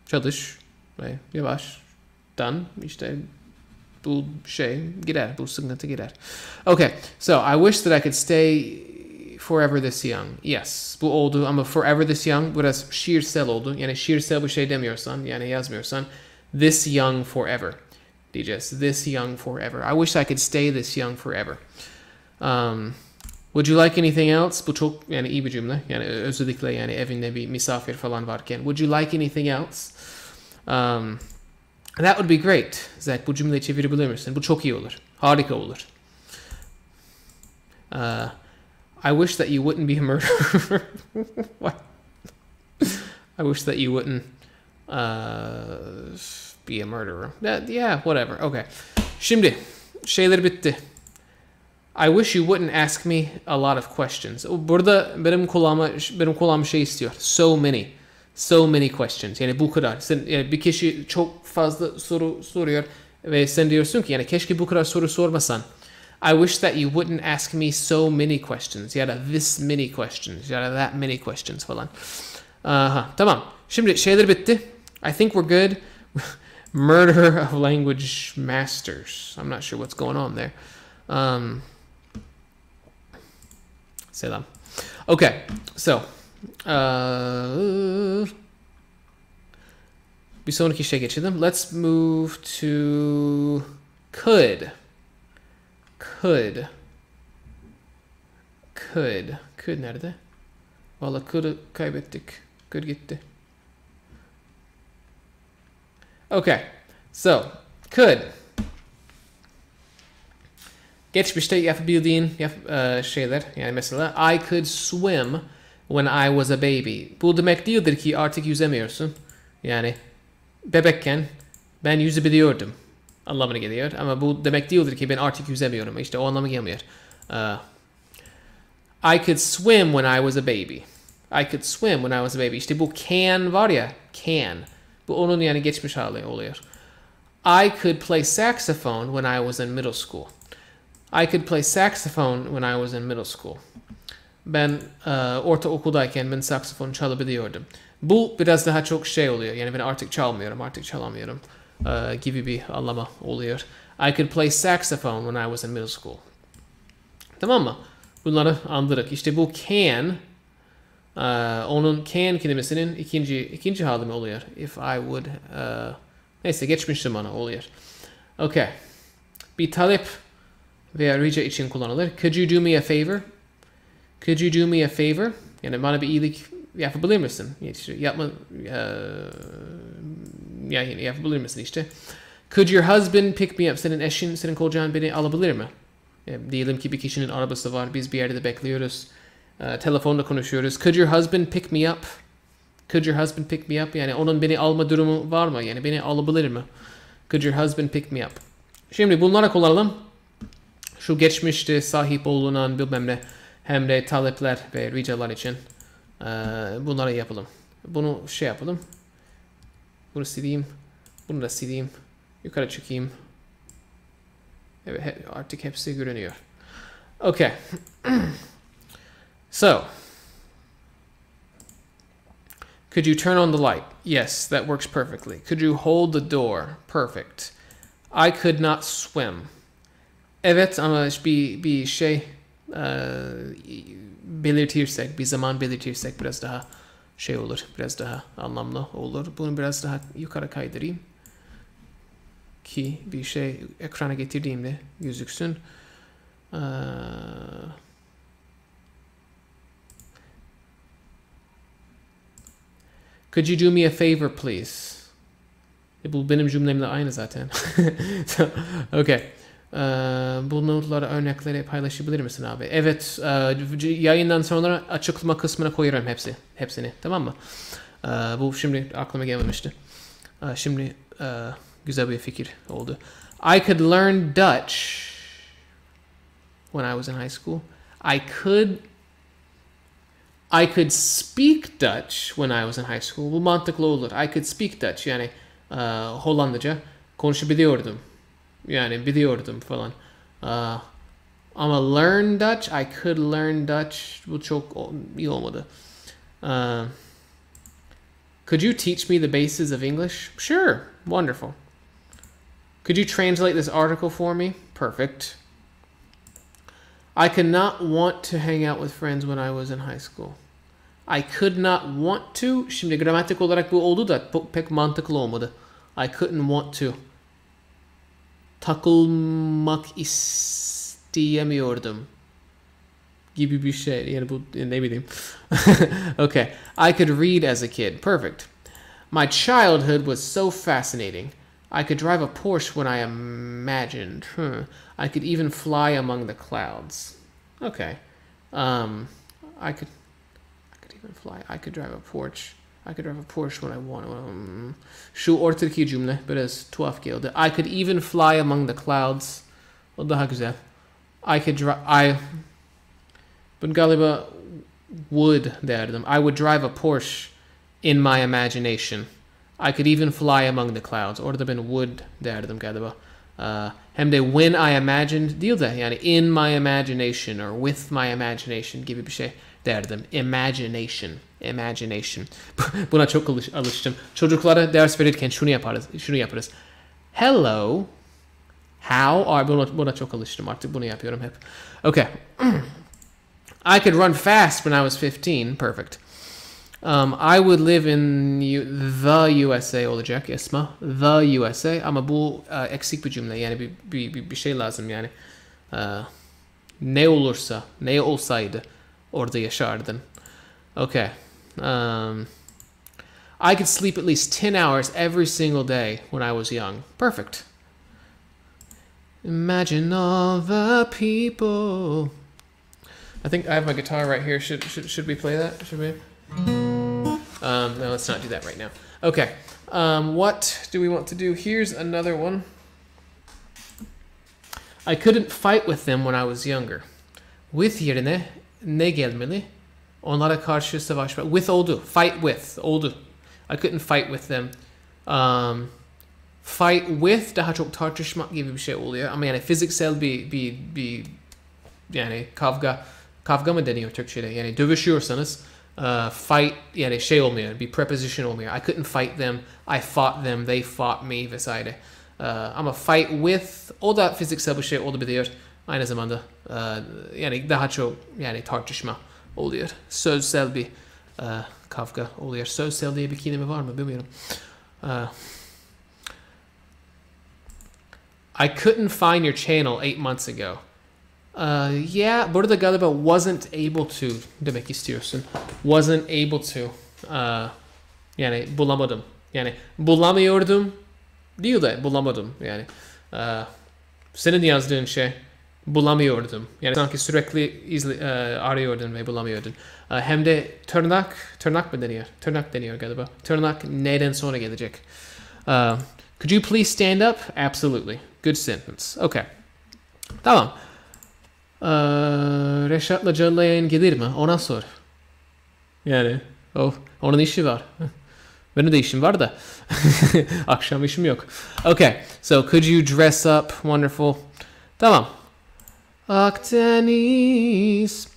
S1: Çalış. Ve yavaştan işte bu şey gider. Bu sıkıntı gider. Okay. So, I wish that I could stay forever this young. Yes. Bu oldu ama forever this young biraz şiirsel oldu. Yani şiirsel bir şey demiyorsan, yani yazmıyorsan this young forever diyeceğiz. This young forever. I wish I could stay this young forever. Would you like anything else? Bu çok yani iyi bir cümle. Yani özellikle yani evinde bir misafir falan varken. Would you like anything else? That would be great. Zach, bu cümleyi çevirebilir misin? Bu çok iyi olur. Harika olur. I wish that you wouldn't be a murderer. What? I wish that you wouldn't be a murderer. Yeah, whatever. Okay. Şimdi şeyler bitti. I wish you wouldn't ask me a lot of questions. Burada benim kulağıma şey istiyor. So many questions. Yani bu kadar. Yani bir kişi çok fazla soru soruyor ve sen diyorsun ki yani keşke bu kadar soru sormasan. I wish that you wouldn't ask me so many questions. Ya da this many questions. Ya da that many questions falan. Tamam. Şimdi şeyler bitti. I think we're good. Murder of language masters. I'm not sure what's going on there. Selam. Okay. So. Bir sonraki şeye geçelim. Let's move to could. Could nerede? Vallahi could'u kaybettik. Could gitti. Okay. So, could. Geçmişte yapabildiğin şeyler. Yani mesela I could swim when I was a baby. Bu demek değildir ki artık yüzemiyorsun. Yani bebekken ben yüzebiliyordum anlamına geliyor. Ama bu demek değildir ki ben artık yüzemiyorum. İşte o anlamı gelmiyor. I could swim when I was a baby. I could swim when I was a baby. İşte bu can var ya. Can. Bu onun yani geçmiş hali oluyor. I could play saxophone when I was in middle school. I could play saxophone when I was in middle school. Ben ortaokuldayken ben saksafon çalabiliyordum. Bu biraz daha çok şey oluyor. Yani ben artık çalamıyorum gibi bir anlama oluyor. I could play saxophone when I was in middle school. Tamam mı? Bunları anladık. İşte bu can onun can kelimesinin ikinci hali mi oluyor? If I would neyse geçmiş zamana oluyor. Okay. Bir talep veya rica için kullanılır. Could you do me a favor? Could you do me a favor? Yani bana bir iyilik yapabilir misin? İşte yapabilir misin işte? Could your husband pick me up? Senin kocan beni alabilir mi? Diyelim ki bir kişinin arabası var. Biz bir yerde de bekliyoruz. Telefonda konuşuyoruz. Could your husband pick me up? Could your husband pick me up? Yani onun beni alma durumu var mı? Yani beni alabilir mi? Could your husband pick me up? Şimdi bunlara kullanalım. Şu geçmişte sahip olunan bilmem ne hem de talepler ve ricalar için bunları yapalım. Bunu şey yapalım. Bunu sileyim. Bunu da sileyim. Yukarı çıkayım. Evet artık hepsi görünüyor. Okay. So. Could you turn on the light? Yes, that works perfectly. Could you hold the door? Perfect. I could not swim. Evet ama bir şey belirtirsek, bir zaman belirtirsek biraz daha şey olur, biraz daha anlamlı olur. Bunu biraz daha yukarı kaydırayım ki bir şey ekrana getirdiğimde gözüksün. Could you do me a favor, please? Bu benim cümlemle aynı zaten. So, okay. Bu notları, örnekleri paylaşabilir misin abi? Evet, yayından sonra açıklama kısmına koyarım hepsini. Tamam mı? Bu şimdi aklıma gelmemişti. Şimdi güzel bir fikir oldu. I could learn Dutch when I was in high school. I could speak Dutch when I was in high school. Bu mantıklı olur. I could speak Dutch. Yani Hollandaca konuşabiliyordum. Yani biliyordum falan. Ama learn Dutch, I could learn Dutch. Bu çok iyi olmadı. Could you teach me the bases of English? Sure. Wonderful. Could you translate this article for me? Perfect. I could not want to hang out with friends when I was in high school. I could not want to. Şimdi gramatik olarak bu oldu da pek mantıklı olmadı. I couldn't want to. Takılmak isteyemiyordum gibi bir şey. Yani bu ne bileyim. Okay. I could read as a kid. Perfect. My childhood was so fascinating. I could drive a Porsche when I imagined. I could even fly among the clouds. Okay. I could even fly. I could drive a Porsche. I could drive a Porsche when I want. Şu ortadaki cümle biraz tuhaf geldi. I could even fly among the clouds. O daha güzel. Ben galiba would derdim. I would drive a Porsche in my imagination. I could even fly among the clouds. Orada ben would derdim galiba. Hem de when I imagined değil de yani in my imagination or with my imagination gibi bir şey derdim. Imagination. Buna çok alıştım. Çocuklara ders verirken şunu yaparız. Hello. How are... Buna çok alıştım. Artık bunu yapıyorum hep. Okay. I could run fast when I was 15. Perfect. I would live in the USA olacak ismi. The USA. Ama bu eksik bir cümle. Yani bir şey lazım yani. Ne olursa, ne olsaydı orada yaşardın. Okay. I could sleep at least 10 hours every single day when I was young. Perfect. Imagine all the people. I think I have my guitar right here. Should we play that? Should we? No, let's not do that right now. Okay. What do we want to do? Here's another one. I couldn't fight with them when I was younger. With yerine ne gelmeli? Onlara karşı savaşmak. With oldu. Fight with oldu. I couldn't fight with them. Fight with daha çok tartışmak gibi bir şey oluyor. Ama yani fiziksel bir yani kavga mı deniyor Türkçe'de? Yani dövüşüyorsanız fight yani şey olmuyor. Bir preposition olmuyor. I couldn't fight them. I fought them. They fought me vesaire. Ama fight with o da fiziksel bir şey olabiliyor. Aynı zamanda yani daha çok yani tartışma oluyor. Sözsel bir kavga oluyor. Sözsel diye bir kelime var mı bilmiyorum. I couldn't find your channel 8 months ago. Yeah, burada galiba wasn't able to demek istiyorsun. Wasn't able to. Yani bulamadım. Yani bulamıyordum değil de bulamadım. Yani senin yazdığın şey bulamıyordum. Yani sanki sürekli arıyordun ve bulamıyordun. Hem de tırnak mı deniyor? Tırnak deniyor galiba. Tırnak neden sonra gelecek. Could you please stand up? Absolutely. Good sentence. Okay. Tamam. Reşat'la canlı gelir mi? Ona sor. Yani onun işi var. Benim de işim var da. Akşam işim yok. Okay. So could you dress up? Wonderful. Tamam. Akdeniz.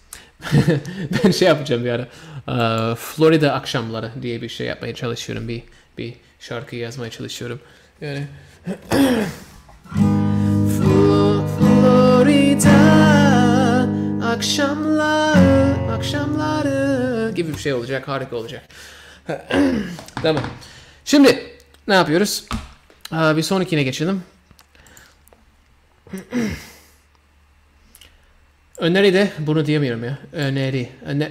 S1: Ben şey yapacağım bir ara. Florida akşamları diye bir şey yapmaya çalışıyorum. Bir şarkı yazmaya çalışıyorum. Yani Florida akşamları gibi bir şey olacak. Harika olacak. Tamam. Şimdi ne yapıyoruz? Bir sonrakine geçelim. Öneride bunu diyemiyorum ya.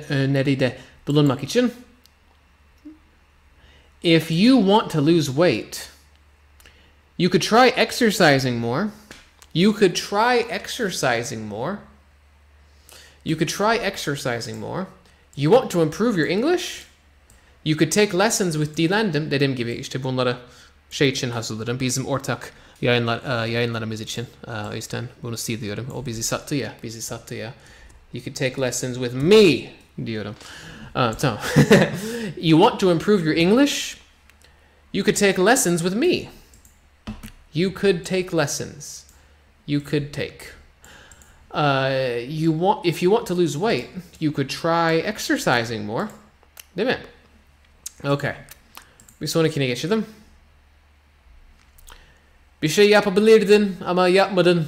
S1: Öneride bulunmak için. If you want to lose weight, you could try exercising more. You could try exercising more. You could try exercising more. You want to improve your English? You could take lessons with Dilendim. Dediğim gibi işte bunları şey için hazırlarım. Bizim ortak yayınlarımız için. O yüzden bunu diyorum. O bizi sattı ya. You could take lessons with me diyorum. Tamam. You want to improve your English? You could take lessons with me. You could take lessons. You could take. If you want to lose weight, you could try exercising more. Değil mi? Okay. Bir sonrakine geçelim. Bir şey yapabilirdin ama yapmadın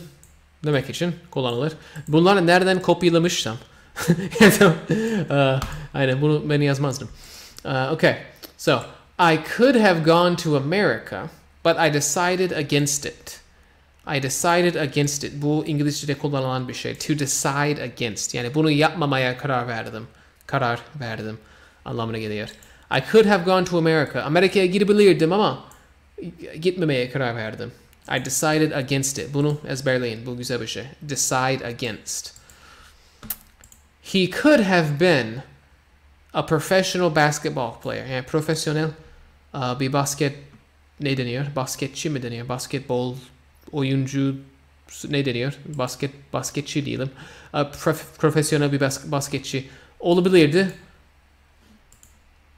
S1: demek için kullanılır. Bunları nereden kopyalamışsam. Aynen bunu ben yazmazdım. Okay. So, I could have gone to America, but I decided against it. I decided against it. Bu İngilizce'de kullanılan bir şey. To decide against. Yani bunu yapmamaya karar verdim. Anlamına geliyor. I could have gone to America. Amerika'ya gidebilirdim ama gitmemeye karar verdim. I decided against it. Bunu ezberleyin. Bu güzel bir şey. Decide against. He could have been a professional basketball player. Yani profesyonel bir ne deniyor? Basketçi mi deniyor? Basketbol oyuncu ne deniyor? Basketçi diyelim. Profesyonel bir basketçi olabilirdi.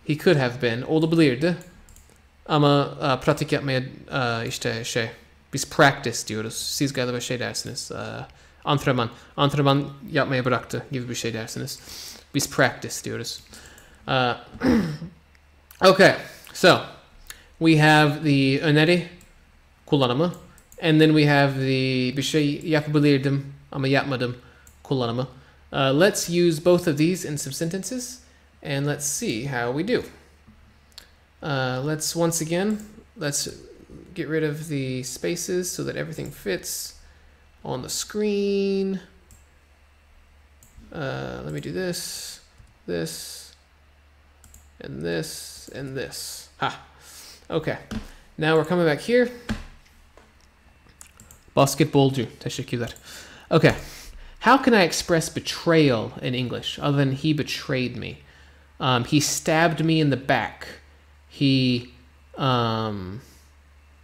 S1: He could have been. Olabilirdi. Ama pratik yapmaya işte biz practice diyoruz. Siz galiba şey dersiniz. Antrenman yapmaya bıraktı gibi bir şey dersiniz. Biz practice diyoruz. Okay. So, we have the öneri kullanımı. And then we have the bir şey yapabilirdim ama yapmadım kullanımı. Let's use both of these in some sentences. And let's see how we do. Let's get rid of the spaces so that everything fits on the screen. Let me do this, and this, and this. Okay. Now we're coming back here. Basketbolcu. Teşekkürler. Okay. How can I express betrayal in English other than he betrayed me? He stabbed me in the back.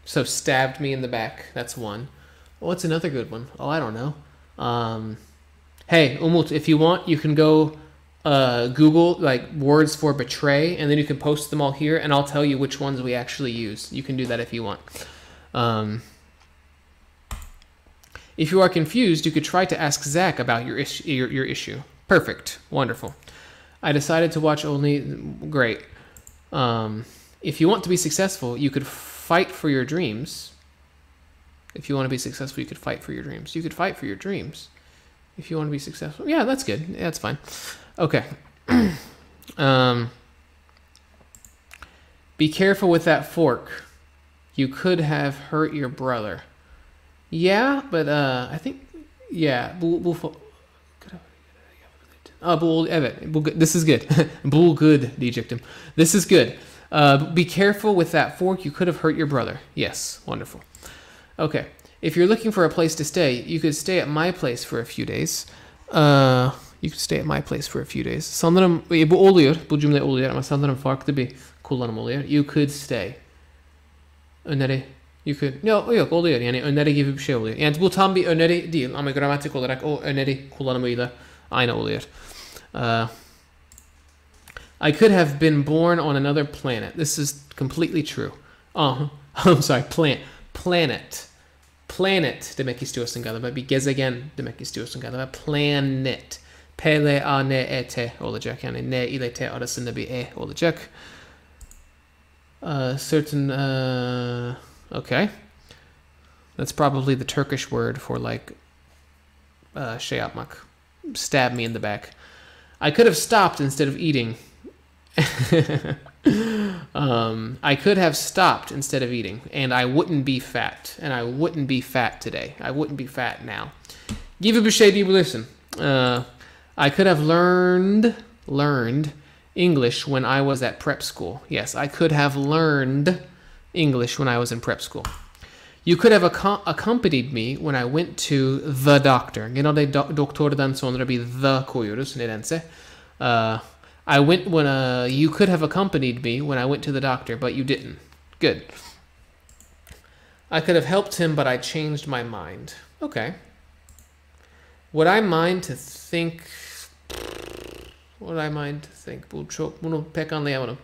S1: So stabbed me in the back. That's one. What's another good one? Oh, I don't know. Hey, Umut, if you want, you can go Google like words for betray, and then you can post them all here, and I'll tell you which ones we actually use. You can do that if you want. If you are confused, you could try to ask Zach about your issue. Perfect. Wonderful. I decided to watch only... Great. If you want to be successful, you could fight for your dreams. If you want to be successful, you could fight for your dreams. You could fight for your dreams. If you want to be successful. Yeah, that's good. Yeah, that's fine. Okay. Be careful with that fork. You could have hurt your brother. Yeah, but I think... Yeah. Evet. This is good. Bu good diyecektim. This is good. Be careful with that fork. You could have hurt your brother. Yes. Wonderful. Okay. If you're looking for a place to stay, you could stay at my place for a few days. You could stay at my place for a few days. Sanırım bu oluyor. Bu cümle oluyor ama sanırım farklı bir kullanım oluyor. You could stay. Öneri. You could. Yok oluyor. Yani öneri gibi bir şey oluyor. Yani bu tam bir öneri değil ama gramatik olarak o öneri kullanımıyla aynı oluyor. I could have been born on another planet. This is completely true. I'm sorry. Planet. Planet demek istiyorsun galiba. Bir gezegen demek istiyorsun galiba. Planet. P-L-A-N-E-T olacak. Yani N ile T arasında bir E olacak. Certain, okay. That's probably the Turkish word for like, şey yapmak. Stab me in the back. I could have stopped instead of eating. I could have stopped instead of eating, and I wouldn't be fat. And I wouldn't be fat today. I wouldn't be fat now. Gibi bir şey diyebilirsin. I could have learned English when I was at prep school. Yes, I could have learned English when I was in prep school. You could have accompanied me when I went to the doctor. Genelde doktordan sonra bir the koyuyoruz nedense. I went when you could have accompanied me when I went to the doctor, but you didn't. Good. I could have helped him, but I changed my mind. Okay. Would I mind to think? Would I mind to think? Bunu pek anlayamadım.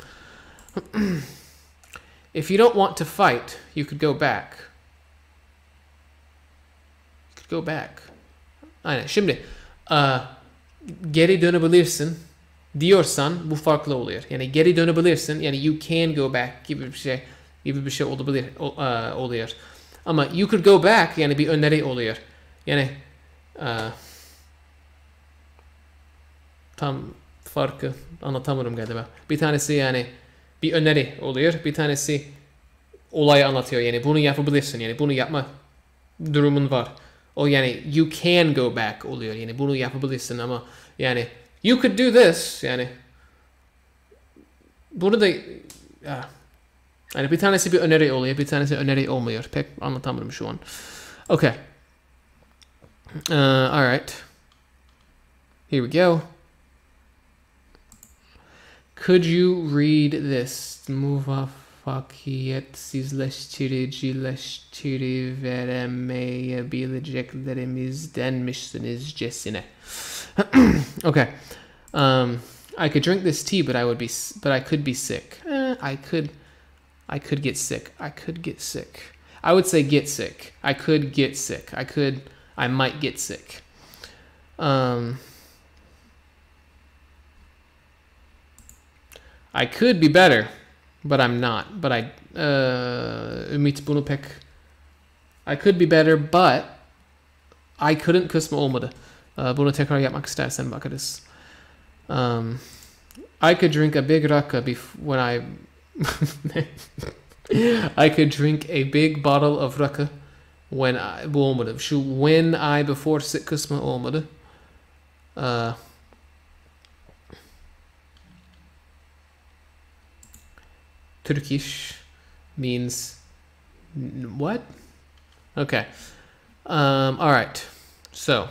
S1: If you don't want to fight, you could go back. You could go back. Aynen. Şimdi geri dönebilirsin diyorsan bu farklı oluyor. Yani geri dönebilirsin. Yani you can go back gibi bir şey olabilir oluyor. Ama you could go back yani bir öneri oluyor. Yani tam farkı anlatamıyorum galiba. Bir tanesi yani bir öneri oluyor. Bir tanesi olayı anlatıyor. Yani bunu yapabilirsin. Yani bunu yapma durumun var. O yani you can go back oluyor. Yani bunu yapabilirsin ama yani you could do this. Yani bunu da yani bir tanesi bir öneri oluyor. Bir tanesi öneri olmuyor. Pek anlatamadım şu an. Okay. All right. Here we go. Could you read this? Muvaffakiyetsizleştiricileştiriveremeyebileceklerimizdenmişsinizcesine. Okay. I could drink this tea, but I could be sick. I could get sick. I could get sick. I would say get sick. I could get sick. I might get sick. I could be better, but I'm not. But Ümit bunu pek. I could be better, but I couldn't kısmı olmadı. Bunu tekrar yapmak istersen bakarız. I could drink a big rakı when I I could drink a big bottle of rakı when bu olmadı. Şu when I before sit kısmı olmadı. Turkish means what? Okay. All right. So,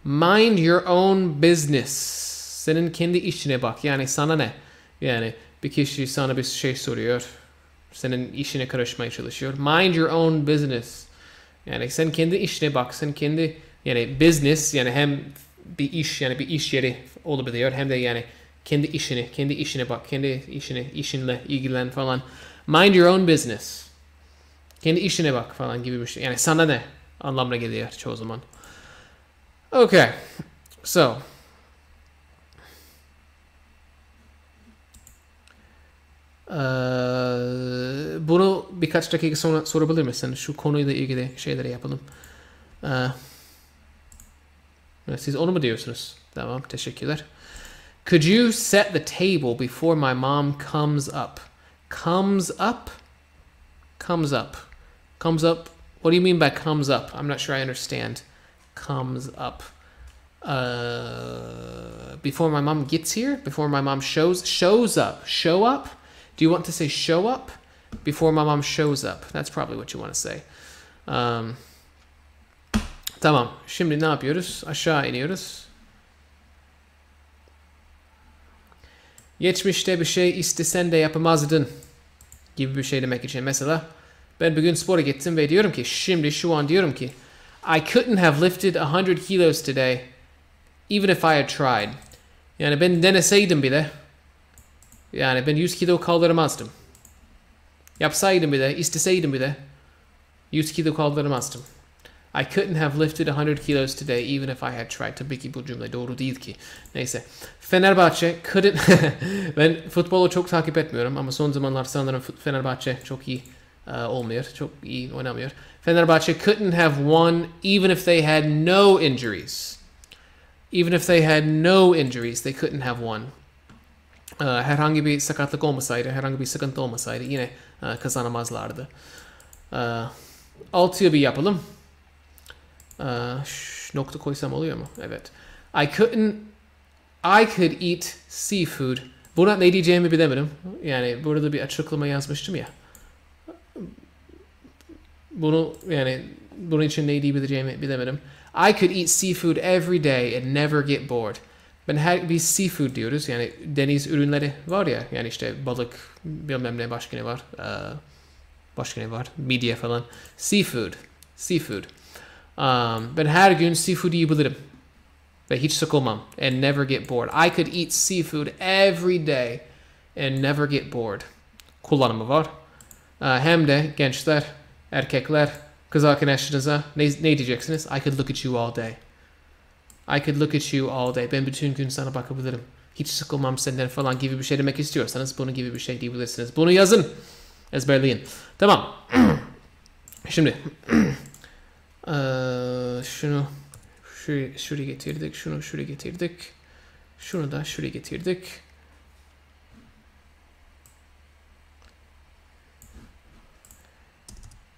S1: mind your own business. Senin kendi işine bak. Yani sana ne? Yani bir kişi sana bir şey soruyor. Senin işine karışmaya çalışıyor. Mind your own business. Yani sen kendi işine bak. Sen kendi yani business yani hem bir iş yani bir iş yeri olabiliyor hem de yani kendi işine bak. Kendi işinle ilgilen falan. Mind your own business. Kendi işine bak falan gibi bir şey. Yani sana ne anlamına geliyor çoğu zaman. Okay. So. Bunu birkaç dakika sonra sorabilir misin? Şu konuyla ilgili şeyleri yapalım. Siz onu mu diyorsunuz? Tamam, teşekkürler. Could you set the table before my mom comes up? Comes up? Comes up. Comes up. What do you mean by comes up? I'm not sure I understand. Comes up. Before my mom gets here? Before my mom shows up. Show up? Do you want to say show up? Before my mom shows up. That's probably what you want to say. Tamam. Şimdi ne yapıyoruz? Aşağı iniyoruz. Geçmişte bir şey istesen de yapamazdın gibi bir şey demek için. Mesela ben bugün spora gittim ve diyorum ki şimdi şu an diyorum ki I couldn't have lifted 100 kilos today even if I had tried. Yani ben deneseydim bile yani ben 100 kilo kaldıramazdım. Yapsaydım bile, isteseydim bile 100 kilo kaldıramazdım. I couldn't have lifted 100 kilos today even if I had tried. Tabii ki bu cümle doğru değil ki. Neyse. Fenerbahçe couldn't... Ben futbolu çok takip etmiyorum ama son zamanlar sanırım Fenerbahçe çok iyi olmuyor. Çok iyi oynamıyor. Fenerbahçe couldn't have won even if they had no injuries. Even if they had no injuries, they couldn't have won. Herhangi bir sakatlık olmasaydı, herhangi bir sıkıntı olmasaydı yine kazanamazlardı. Altıya bir yapalım. Nokta koysam oluyor mu? Evet. I could eat seafood. Buna ne diyeceğimi bilemedim. Yani burada bir açıklama yazmıştım ya. Bunun için ne diyebileceğimi bilemedim. I could eat seafood every day and never get bored. Biz seafood diyoruz. Yani deniz ürünleri var ya. Yani işte balık, bilmem ne, başka ne var. Başka ne var? Midye falan. Seafood. Ben her gün seafood yiyebilirim. Ve hiç sıkılmam. And never get bored. I could eat seafood every day and never get bored. Kullanımı var. Hem de gençler, erkekler, kız arkadaşlarınıza ne diyeceksiniz? I could look at you all day. I could look at you all day. Ben bütün gün sana bakabilirim. Hiç sıkılmam senden falan gibi bir şey demek istiyorsanız bunu gibi bir şey diyebilirsiniz. Bunu yazın. Ezberleyin. Tamam. Şimdi şunu şuraya getirdik. Şunu şuraya getirdik. Şunu da şuraya getirdik.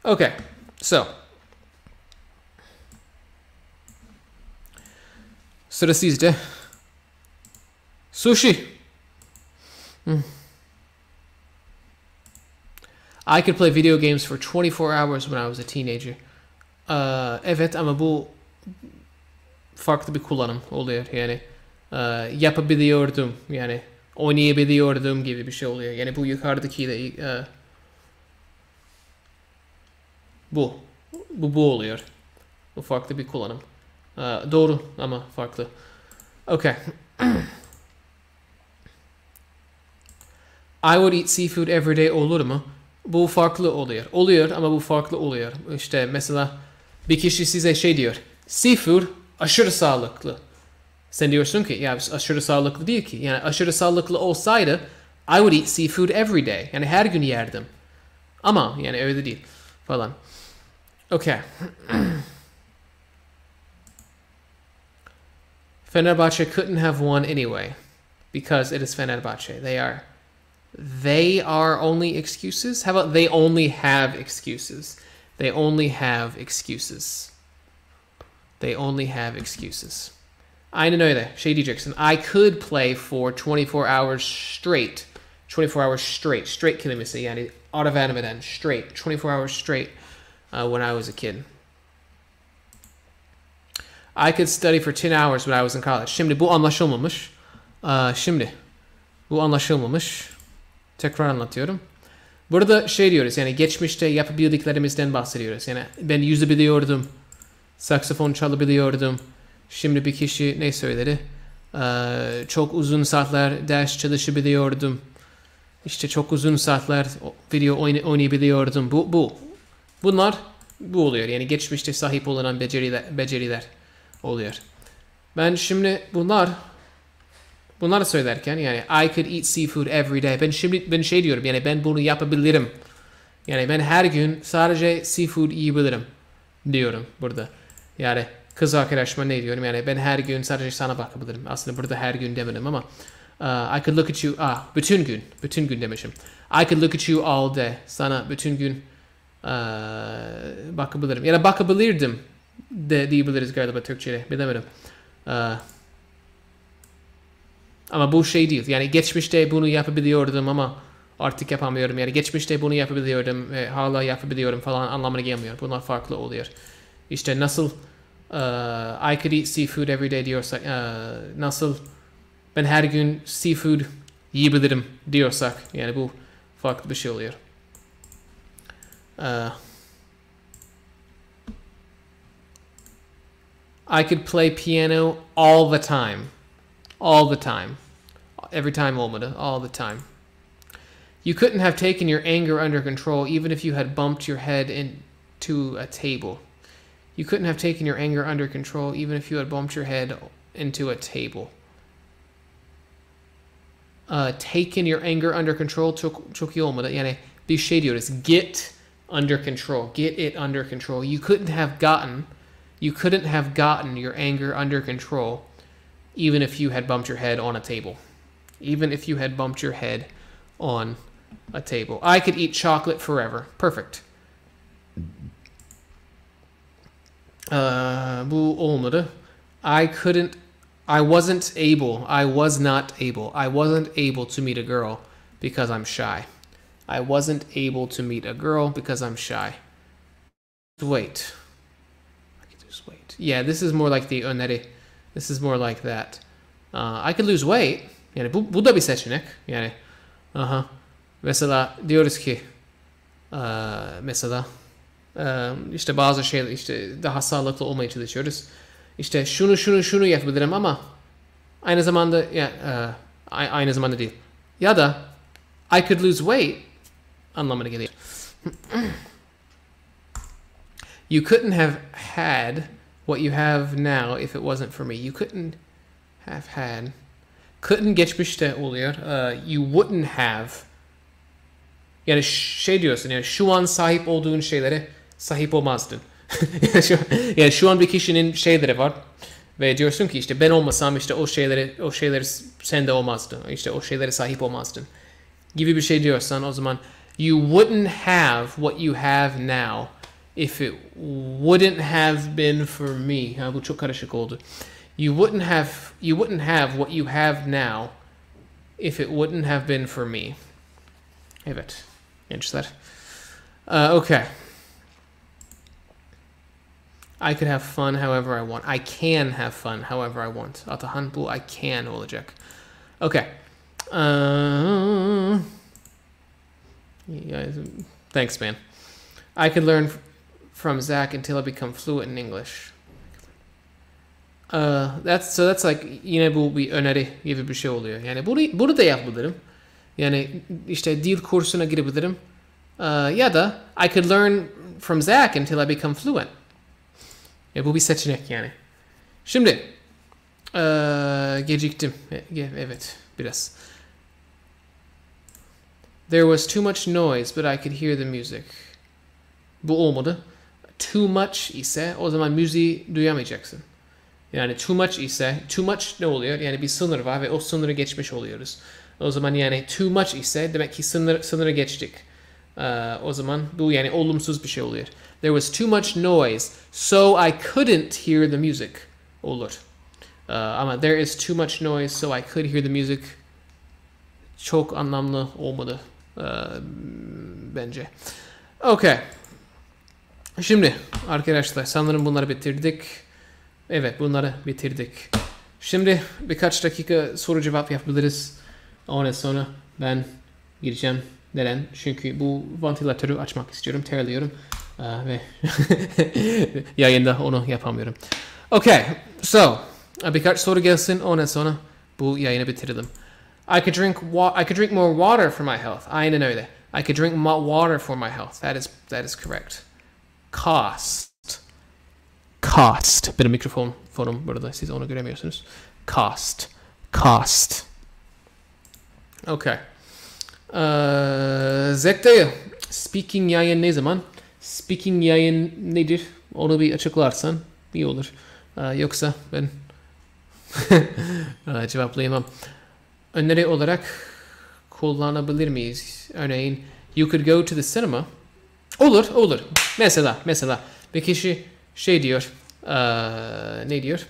S1: Okay. So. Sıra sizde. Sushi. I could play video games for 24 hours when I was a teenager. Evet ama bu farklı bir kullanım oluyor. Yani yapabiliyordum. Yani oynayabiliyordum gibi bir şey oluyor. Yani bu yukarıdaki de bu oluyor. Bu farklı bir kullanım. Doğru ama farklı. Okay. I would eat seafood every day olur mu? Bu farklı oluyor. Oluyor ama bu farklı oluyor. İşte mesela bir kişi size şey diyor. Seafood aşırı sağlıklı. Sen diyorsun ki ya aşırı sağlıklı değil ki. Yani aşırı sağlıklı olsaydı I would eat seafood every day. Yani her gün yerdim. Ama yani öyle değil falan. Okay. Fenerbahçe couldn't have won anyway because it is Fenerbahçe. They are only excuses. How about they only have excuses? They only have excuses. They only have excuses. Aynen öyle. Şey diyeceksin. I could play for 24 hours straight. 24 hours straight. Straight kelimesi yani ara vermeden straight. 24 hours straight when I was a kid. I could study for 10 hours when I was in college. Şimdi bu anlaşılmamış. Bu anlaşılmamış. Tekrar anlatıyorum. Burada şey diyoruz yani geçmişte yapabildiklerimizden bahsediyoruz. Yani ben yüzebiliyordum. Saksafon çalabiliyordum. Şimdi bir kişi ne söyledi? Çok uzun saatler ders çalışabiliyordum. İşte çok uzun saatler video oynayabiliyordum. Bunlar bu oluyor. Yani geçmişte sahip olunan beceriler oluyor. Ben şimdi bunları söylerken yani I could eat seafood every day. Ben şey diyorum yani ben bunu yapabilirim. Yani ben her gün sadece seafood yiyebilirim diyorum burada. Yani kız arkadaşıma ne diyorum yani ben her gün sadece sana bakabilirim. Aslında burada her gün demedim ama I could look at you bütün gün demişim. I could look at you all day. Sana bütün gün bakabilirim. Ya da bakabilirdim de diyebiliriz galiba Türkçe'de. Bilemedim. Ama bu şey değil. Yani geçmişte bunu yapabiliyordum ama artık yapamıyorum. Yani geçmişte bunu yapabiliyordum ve hala yapabiliyorum falan anlamına gelmiyor. Bunlar farklı oluyor. İşte nasıl I could eat seafood every day diyorsak, nasıl ben her gün seafood yiyebilirim diyorsak, yani bu farklı bir şey oluyor. I could play piano all the time. All the time. Every time olmadı. All the time. You couldn't have taken your anger under control even if you had bumped your head into a table. You couldn't have taken your anger under control even if you had bumped your head into a table. Taken your anger under control çok iyi olmadı. Yani bir şey diyoruz. Get under control. Get it under control. You couldn't have gotten your anger under control even if you had bumped your head on a table. Even if you had bumped your head on a table. I could eat chocolate forever. Perfect. Bu olmadı. I wasn't able to meet a girl because I'm shy. I wasn't able to meet a girl because I'm shy. Wait. I could lose weight. Yeah, this is more like the öneri. This is more like that. I could lose weight. Yani bu da bir seçenek. Yani mesela diyoruz ki mesela işte bazı şeyler işte daha sağlıklı olmaya çalışıyoruz. İşte şunu yapabilirim ama aynı zamanda aynı zamanda değil. Ya da I could lose weight anlamına geliyor. You couldn't have had what you have now if it wasn't for me. You couldn't have had. Couldn't geçmişte oluyor. You wouldn't have. Yani şey diyorsun yani şu an sahip olduğun şeylere sahip olmazdın. Yani şu an bir kişinin şeyleri var ve diyorsun ki işte ben olmasam işte o şeyleri sende olmazdı. İşte o şeylere sahip olmazdın. Gibi bir şey diyorsan o zaman you wouldn't have what you have now if it wouldn't have been for me. Ha, bu çok karışık oldu. You wouldn't have what you have now if it wouldn't have been for me. Evet. Gençler. Okay. I could have fun however I want. I can have fun however I want. Atahan bu I can olacak. Okay. Yeah, thanks, man. I could learn from Zach until I become fluent in English. That's like yine bu bir öneri gibi bir şey oluyor. Yani bunu da yapabilirim. Yani işte dil kursuna girebilirim. Ya da I could learn from Zach until I become fluent. Bu bir seçenek yani. Şimdi geciktim. Evet biraz. There was too much noise but I could hear the music. Bu olmadı. Too much ise o zaman müziği duyamayacaksın. Yani too much ise too much ne oluyor? Yani bir sınır var ve o sınırı geçmiş oluyoruz. O zaman yani too much ise demek ki sınırı geçtik. O zaman bu yani olumsuz bir şey oluyor. There was too much noise, so I couldn't hear the music. Olur. Ama there is too much noise, so I could hear the music. Çok anlamlı olmadı bence. Okay. Şimdi arkadaşlar sanırım bunları bitirdik. Evet bunları bitirdik. Şimdi birkaç dakika soru cevap yapabiliriz. Ondan sonra ben gireceğim. Neden? Çünkü bu vantilatörü açmak istiyorum. Terliyorum. Ve yayında onu yapamıyorum. Okay. So birkaç soru gelsin. Ondan sonra bu yayını bitirelim. I could drink more water for my health. Aynen öyle. I could drink more water for my health. That is correct. Cost. Benim mikrofonum burada. Siz onu göremiyorsunuz. Cost. Okay. Zekta'yı. Speaking yayın ne zaman? Speaking yayın nedir? Onu bir açıklarsan iyi olur. Yoksa ben cevaplayamam. Öneri olarak kullanabilir miyiz? Örneğin you could go to the cinema. Olur. Mesela bir kişi şey diyor. Ne diyor?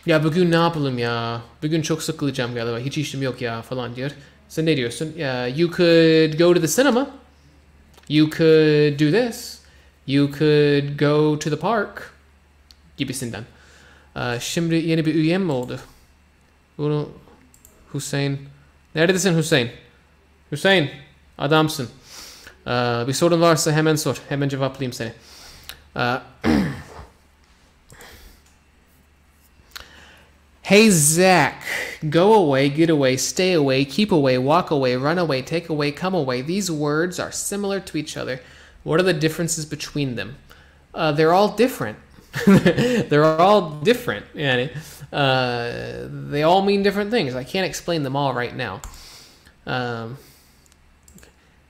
S1: Ya bugün ne yapalım ya? Bugün çok sıkılacağım galiba. Hiç işim yok ya falan diyor. Sen ne diyorsun? You could go to the cinema. You could do this. You could go to the park. Gibisinden. Şimdi yeni bir üyem mi oldu? Bunu Hüseyin. Neredesin Hüseyin? Hüseyin. Adamsın. Bir sorun varsa hemen sor. Hemen cevaplayayım seni. Hey Zach, go away, get away, stay away, keep away, walk away, run away, take away, come away. These words are similar to each other. What are the differences between them? they're all different. They're all different. Yani, they all mean different things. I can't explain them all right now.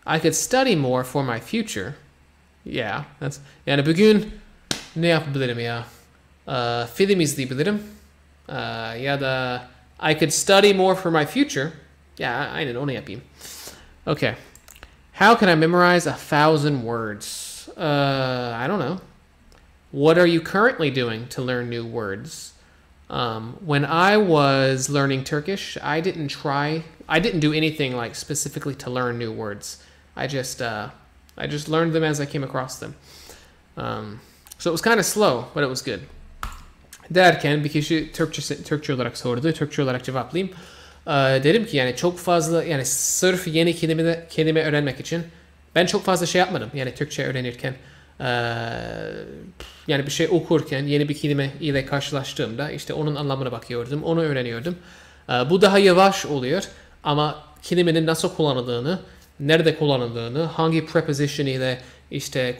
S1: I could study more for my future. Yeah, that's yani bugün ne yapabilirim ya? Film izleyebilirim. Ya da I could study more for my future. Yeah, aynen onu yapayım. Okay. How can I memorize 1,000 words? I don't know. What are you currently doing to learn new words? When I was learning Turkish, I didn't do anything like specifically to learn new words. I just learned them as I came across them. So it was kind of slow, but it was good. Derken bir kişi Türkçe olarak sordu. Türkçe olarak cevaplayayım. Dedim ki yani çok fazla yani sırf yeni kelime öğrenmek için ben çok fazla şey yapmadım. Yani Türkçe öğrenirken yani bir şey okurken yeni bir kelime ile karşılaştığımda işte onun anlamına bakıyordum, onu öğreniyordum. Bu daha yavaş oluyor ama kelimenin nasıl kullanıldığını, nerede kullanıldığını, hangi preposition ile işte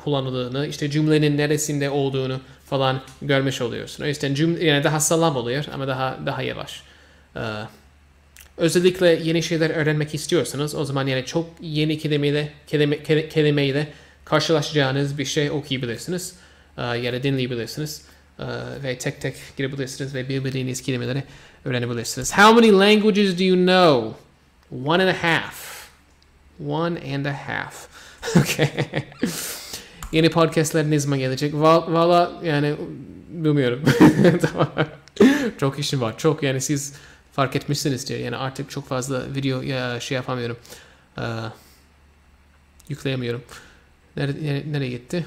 S1: kullanıldığını, işte cümlenin neresinde olduğunu falan görmüş oluyorsun. O yüzden cümle yani daha sağlam oluyor ama daha yavaş. Özellikle yeni şeyler öğrenmek istiyorsanız o zaman yani çok yeni kelimeyle karşılaşacağınız bir şey okuyabilirsiniz ya da dinleyebilirsiniz ve tek tek girebilirsiniz ve bilmediğiniz kelimeleri öğrenebilirsiniz. How many languages do you know? 1.5. 1.5. Okay. Yeni podcastler ne zaman gelecek? Valla yani bilmiyorum. Tamam. Çok işim var. Çok yani siz fark etmişsinizdir. Yani artık çok fazla video şey yapamıyorum. Yükleyemiyorum. Nereye gitti?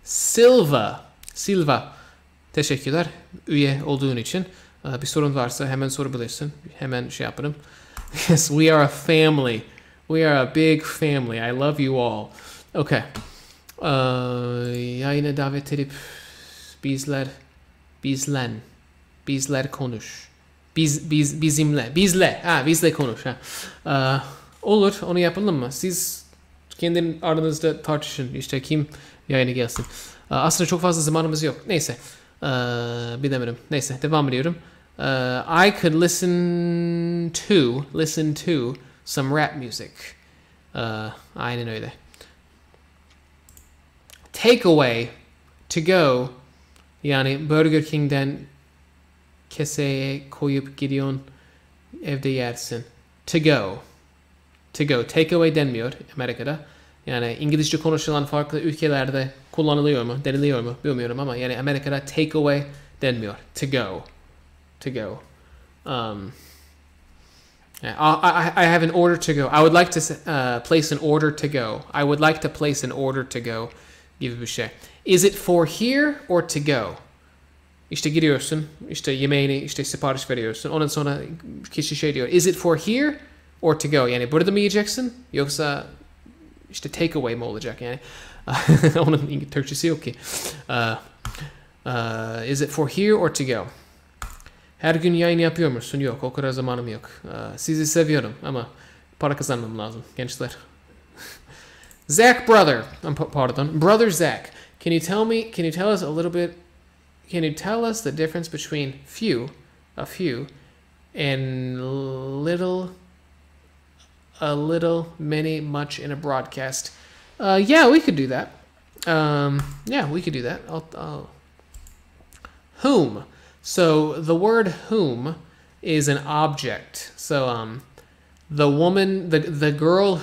S1: Silva. Teşekkürler üye olduğun için. Bir sorun varsa hemen sorabilirsin. Hemen şey yaparım. Yes, we are a family. We are a big family. I love you all. Okay. Yayına davet edip bizler konuş. Bizle konuş. Olur, onu yapalım mı? Siz kendi aranızda tartışın. İşte kim yayına gelsin. Aslında çok fazla zamanımız yok. Neyse. Bilemiyorum. Neyse, devam ediyorum. I could listen to some rap music. Aynen öyle. Take away, to go. Yani Burger King'den keseye koyup gidiyorsun, evde yersin. To go. Take away denmiyor Amerika'da. Yani İngilizce konuşulan farklı ülkelerde kullanılıyor mu, deniliyor mu bilmiyorum ama yani Amerika'da take away denmiyor. To go. I have an order to go. I would like to place an order to go. I would like to place an order to go gibi bir şey. Is it for here or to go? İşte gidiyorsun, işte yemeğini işte sipariş veriyorsun. Ondan sonra kişi şey diyor. Is it for here or to go? Yani burada mı yiyeceksin yoksa işte take away mi olacak yani? Onun Türkçesi yok ki. Is it for here or to go? Her gün yayın yapıyor musun? Yok, o kadar zamanım yok. Sizi seviyorum ama para kazanmam lazım gençler. Brother Zach, can you tell us the difference between a few, and a little, many, much in a broadcast? Yeah, we could do that. Whom. So the word whom is an object. So the woman, the girl.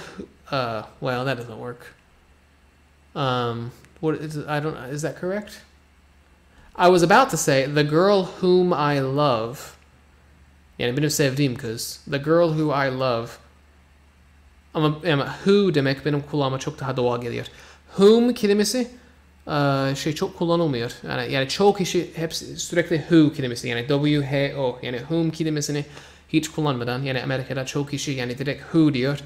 S1: Well, that doesn't work. Is that correct? I was about to say the girl whom I love. Yani benim sevdiğim kız. The girl who I love. Ama who demek benim kulağıma çok daha doğal geliyor. Whom kelimesi çok kullanılmıyor. Yani çoğu kişi hepsi sürekli who kelimesi yani W-H-O yani whom kelimesini hiç kullanmadan yani Amerika'da çoğu kişi yani direkt who diyor.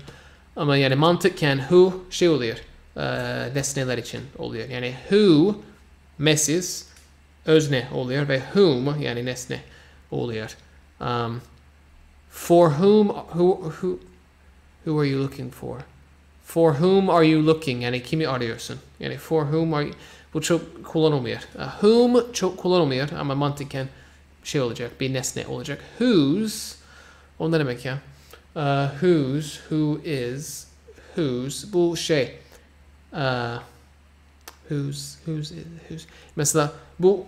S1: Ama yani mantıkken who şey oluyor. Nesneler için oluyor. Yani who Mrs. özne oluyor ve whom yani nesne oluyor. For whom who are you looking for? For whom are you looking? Yani kimi arıyorsun? Yani for whom are you... Bu çok kullanılmıyor. Whom çok kullanılmıyor ama mantıken şey olacak, bir nesne olacak. Whose, o ne demek ya? Whose, who is, whose, bu şey. Whose. Mesela bu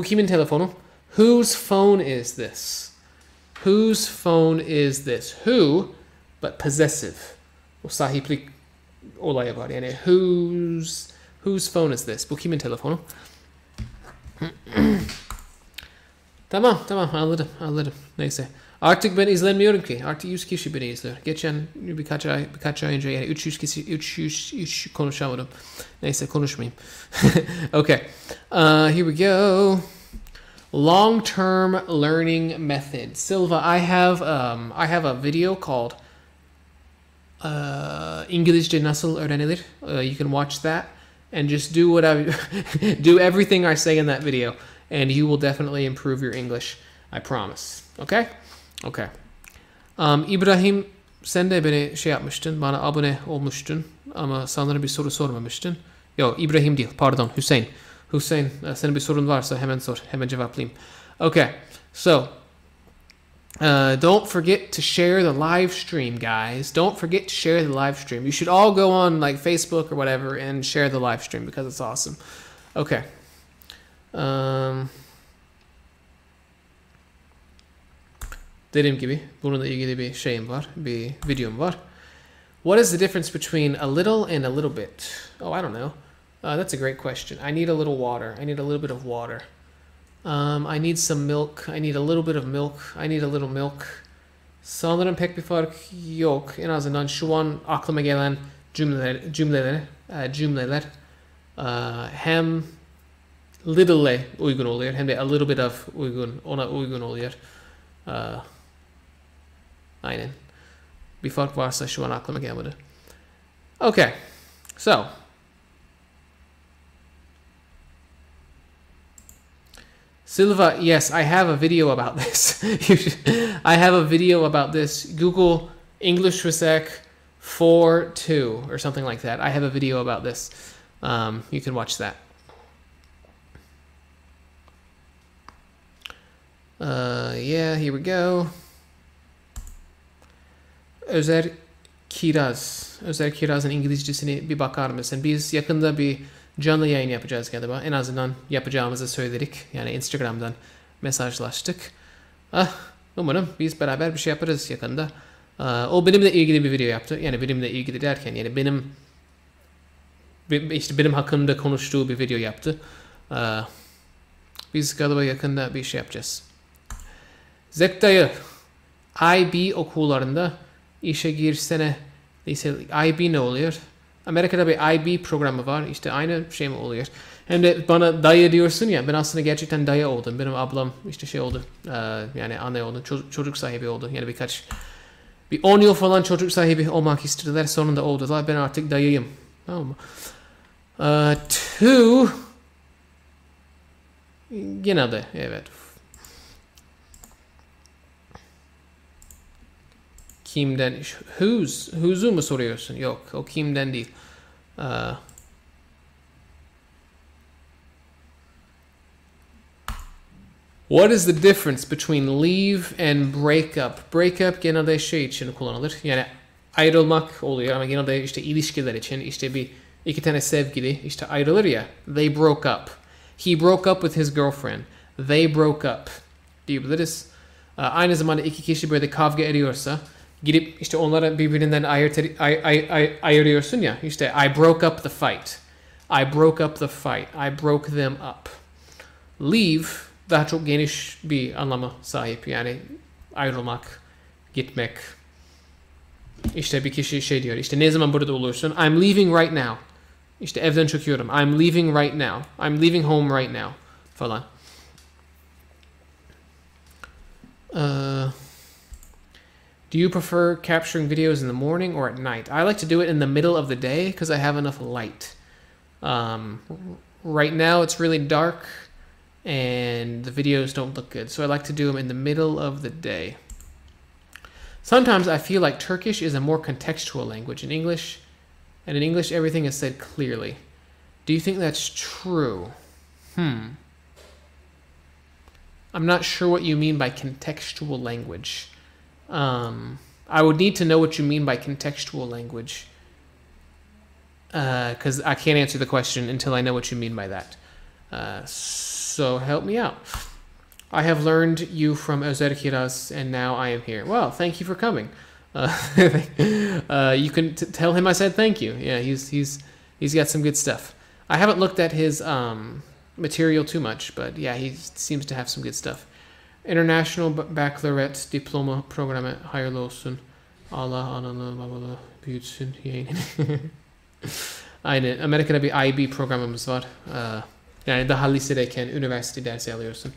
S1: kimin telefonu? Whose phone is this? Whose phone is this? Who, but possessive. O sahiplik olayı var. Yani whose phone is this? Bu kimin telefonu? Tamam anladım. Neyse. Artık ben izlemiyorum ki. Artık 100 kişi beni izliyor. Geçen birkaç ay önce yani 300 konuşamadım. Neyse konuşmayayım. Okay. Here we go. Long-term learning method. Silva, I have a video called İngilizce nasıl öğrenilir. You can watch that and just do do everything I say in that video, and you will definitely improve your English. I promise. Okay? Okay. İbrahim, sen de beni şey yapmıştın, bana abone olmuştun ama sanırım bir soru sormamıştın. Yok, İbrahim değil, pardon, Hüseyin. Hüseyin, senin bir sorun varsa hemen sor, hemen cevaplayayım. Okay, so don't forget to share the live stream, guys. Don't forget to share the live stream. You should all go on like Facebook or whatever and share the live stream because it's awesome. Okay. Dediğim gibi bununla ilgili bir şeyim var, bir videom var. What is the difference between a little and a little bit? Oh, I don't know. That's a great question. I need a little water. I need a little bit of water. I need some milk. I need a little bit of milk. I need a little milk. Sanırım pek bir fark yok. En azından şu an aklıma gelen cümleler hem little'e uygun oluyor hem de a little bit of ona uygun oluyor. Aynen. Bir fark varsa şu an aklıma gelmedi. Okay. So. Silva, yes, I have a video about this. I have a video about this. Google English for Sec 4.2 or something like that. I have a video about this. You can watch that. Yeah, here we go. Özer Kiraz'ın İngilizcesini bir bakar mısın? Biz yakında bir canlı yayın yapacağız galiba. En azından yapacağımızı söyledik. Yani Instagram'dan mesajlaştık. Umarım biz beraber bir şey yaparız yakında. O benimle ilgili bir video yaptı. Yani benimle ilgili derken yani benim hakkımda konuştuğu bir video yaptı. Biz galiba yakında bir şey yapacağız. Zekta'yı IB okullarında işe girsene. IB ne oluyor? Amerika'da bir IB programı var. İşte aynı şey mi oluyor? Hem de bana dayı diyorsun ya. Ben aslında gerçekten dayı oldum. Benim ablam işte şey oldu. Yani anne oldu. Çocuk sahibi oldu. Yani bir 10 yıl falan çocuk sahibi olmak istediler. Sonunda oldular. Ben artık dayıyım. Tamam mı? Genelde evet. Kimden? Who'su mu soruyorsun? Yok. O kimden değil. What is the difference between leave and break up? Break up genelde şey için kullanılır. Yani ayrılmak oluyor ama genelde işte ilişkiler için işte iki tane sevgili işte ayrılır ya. They broke up. He broke up with his girlfriend. They broke up diyebiliriz. Aynı zamanda iki kişi böyle kavga ediyorsa gidip işte onlara birbirinden ayırıyorsun ya. İşte I broke up the fight. I broke up the fight. I broke them up. Leave daha çok geniş bir anlamı sahip. Yani ayrılmak, gitmek. İşte bir kişi şey diyor. İşte ne zaman burada olursun? I'm leaving right now. İşte evden çıkıyorum. I'm leaving right now. I'm leaving home right now. Falan. Do you prefer capturing videos in the morning or at night? I like to do it in the middle of the day because I have enough light. Right now it's really dark and the videos don't look good. So I like to do them in the middle of the day. Sometimes I feel like Turkish is a more contextual language. In English everything is said clearly. Do you think that's true? I'm not sure what you mean by contextual language. I would need to know what you mean by contextual language. Because I can't answer the question until I know what you mean by that. So help me out. I have learned you from Özerkiraz, and now I am here. Well, thank you for coming. You can tell him I said thank you. Yeah, he's got some good stuff. I haven't looked at his material too much, but yeah, he seems to have some good stuff. International Baccalaureate Diploma Programı hayırlı olsun. Allah ananı babalı büyütsün. Aynı. Amerika'da bir IB programımız var. Yani daha lisedeyken üniversite dersi alıyorsun.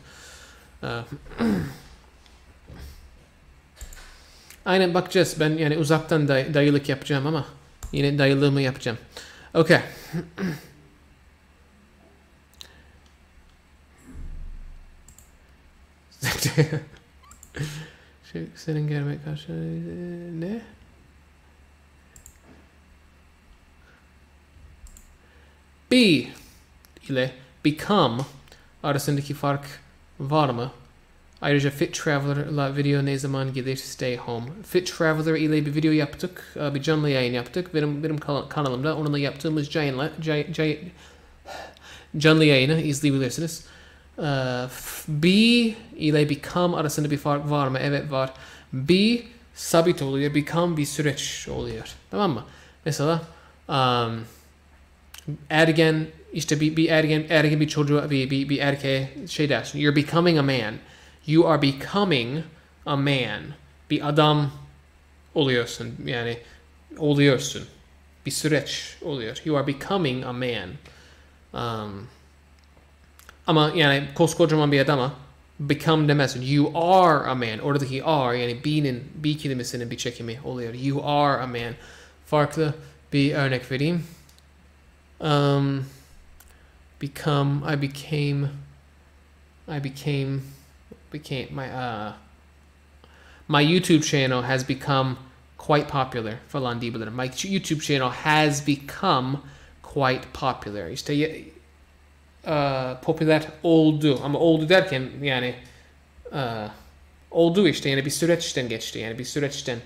S1: Aynen bakacağız. Ben yani uzaktan dayılık yapacağım ama yine dayılığımı yapacağım. Okay. Senin gelmek karşı ne? Be ile become arasındaki fark var mı? Ayrıca Fit Traveler'la video ne zaman gelir? Stay home. Fit Traveler ile bir video yaptık. Bir canlı yayın yaptık. Benim kanalımda onunla yaptığımız canlı yayını izleyebilirsiniz. Be ile become arasında bir fark var mı? Evet var. Be sabit oluyor. Become bir süreç oluyor. Tamam mı? Mesela ergen işte bir ergen bir çocuğa bir erkeğe şey dersin. You're becoming a man. You are becoming a man. Bir adam oluyorsun. Yani oluyorsun. Bir süreç oluyor. You are becoming a man. Ama yani koskocaman bir adama become demezsin. You are a man. Oradaki are yani be kelimesinin bir çekimi oluyor. You are a man. Farklı bir örnek vereyim. Become, I became my YouTube channel has become quite popular falan diyebilirim. My YouTube channel has become quite popular. İşte popüler oldu ama oldu derken yani oldu işte yani bir süreçten geçti yani bir süreçten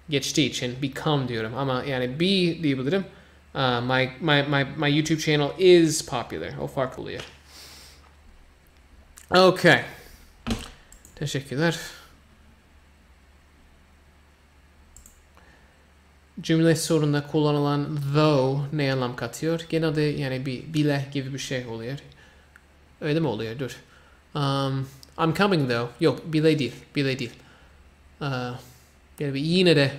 S1: geçtiği için become diyorum ama yani be diyebilirim. My YouTube channel is popular. O fark oluyor. Okay. Teşekkürler. Cümle sorununda kullanılan though ne anlam katıyor? Genelde yani bir bile gibi bir şey oluyor. Öyle mi oluyor? Dur. I'm coming though. Yok bile değil. Bile değil. Yani yine de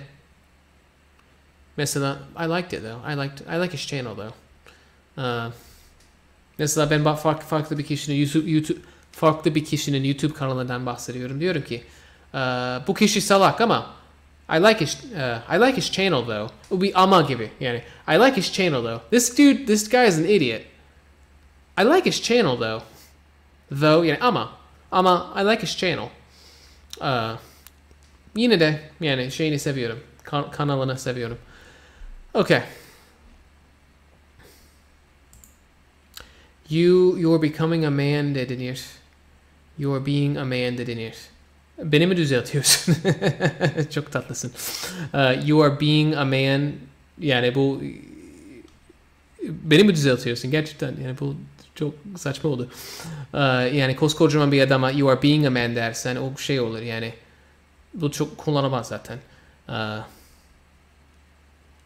S1: mesela I liked it though. I like his channel though. Mesela ben farklı bir kişinin YouTube kanalından bahsediyorum. Diyorum ki bu kişi salak ama I like his channel though. Bu bir ama gibi yani. I like his channel though. This guy is an idiot. I like his channel though. Though yani ama I like his channel. Yine de yani şeyini seviyorum. Kanalını seviyorum. Okay. You're becoming a man de denir. You're being a man de denir. Beni mi düzeltiyorsun? Çok tatlısın. You are being a man yani bu beni mi düzeltiyorsun? Gerçekten yani bu çok saçma oldu. Yani koskocaman bir adama you are being a man dersen o şey olur yani. Bu çok kullanılmaz zaten.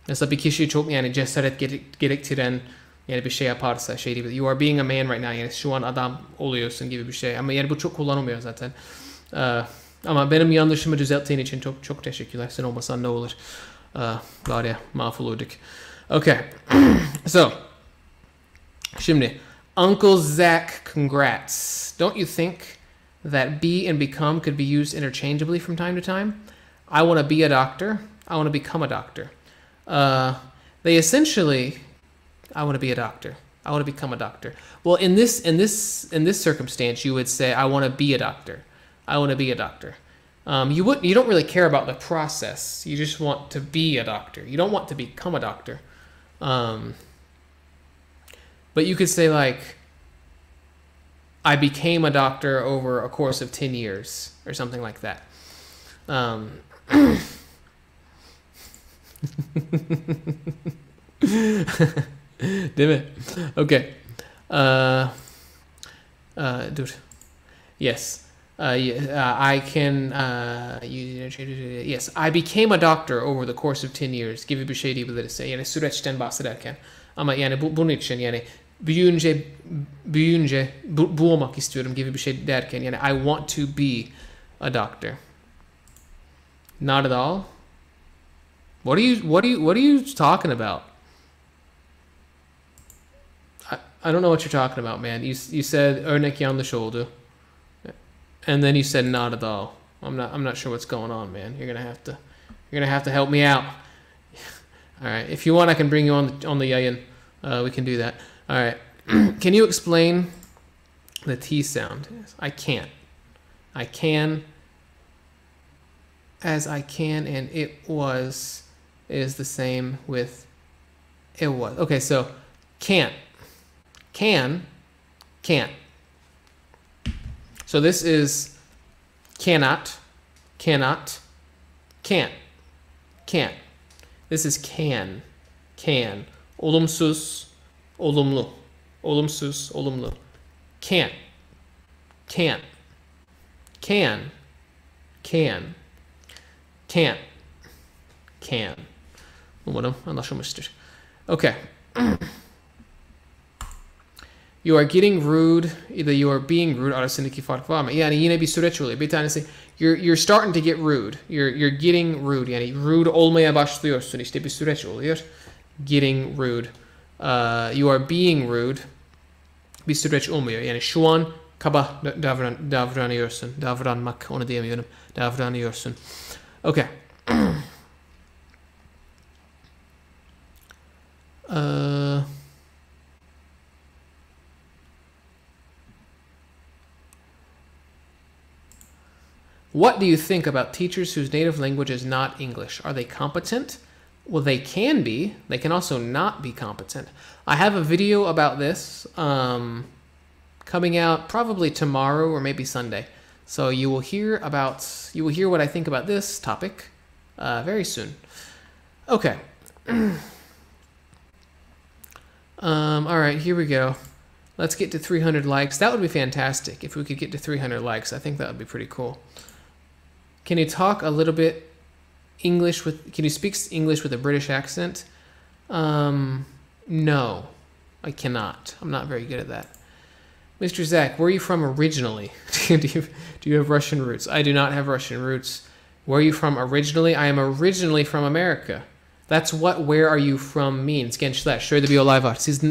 S1: Mesela bir kişi çok yani cesaret gerektiren yani bir şey yaparsa şey gibi you are being a man right now yani şu an adam oluyorsun gibi bir şey ama yani bu çok kullanılmıyor zaten. Ama benim yanlışımı düzelttiğin için çok teşekkürler. Sen olmasan ne olur? Var ya mahvolurduk. Okay. So. Şimdi. Uncle Zach, congrats. Don't you think that be and become could be used interchangeably from time to time? I want to be a doctor. I want to become a doctor. They essentially, I want to be a doctor. I want to become a doctor. Well, in this circumstance, you would say, I want to be a doctor. I want to be a doctor. You don't really care about the process. You just want to be a doctor. You don't want to become a doctor. But you could say like, I became a doctor over a course of 10 years or something like that. Değil mi? Okay. Dur. Yes. I can yes, I became a doctor over the course of 10 years gibi bir şey diyebiliriz. Yani süreçten bahsederken. Ama yani bunun için yani büyüyünce bu olmak istiyorum gibi bir şey derken yani I want to be a doctor. Not at all. What are you talking about? I don't know what you're talking about, man. You said örnek yanlış oldu. And then you said not at all. I'm not sure what's going on, man. You're gonna have to help me out. All right. If you want, I can bring you on the yayın. We can do that. All right. Can you explain the T sound? I can't. I can. As I can, and it was is the same with it was. Okay, so can't. Can. Can't. So this is cannot, cannot, can't, can't. This is can, can. Olumsuz, olumlu, olumsuz, olumlu. Can't, can't, can, can, can't, can. Umarım anlaşılmıştır. Okay. You are getting rude, either you are being rude arasındaki fark var mı? Yani yine bir süreç oluyor. Bir tanesi you're starting to get rude. You're getting rude. Yani rude olmaya başlıyorsun. İşte bir süreç oluyor. Getting rude. You are being rude. Bir süreç olmuyor. Yani şu an kaba davranıyorsun. Davranmak, onu diyemiyorum. Davranıyorsun. Okay. What do you think about teachers whose native language is not English? Are they competent? Well, they can be. They can also not be competent. I have a video about this coming out probably tomorrow or maybe Sunday. So you will hear what I think about this topic very soon. Okay. All right, here we go. Let's get to 300 likes. That would be fantastic if we could get to 300 likes. I think that would be pretty cool. Can you talk a little bit English can you speak English with a British accent? No, I cannot. I'm not very good at that. Mr. Zach, where are you from originally? do you have Russian roots? I do not have Russian roots. Where are you from originally? I am originally from America. That's what where are you from means. Gençler, şöyle bir olay var. Siz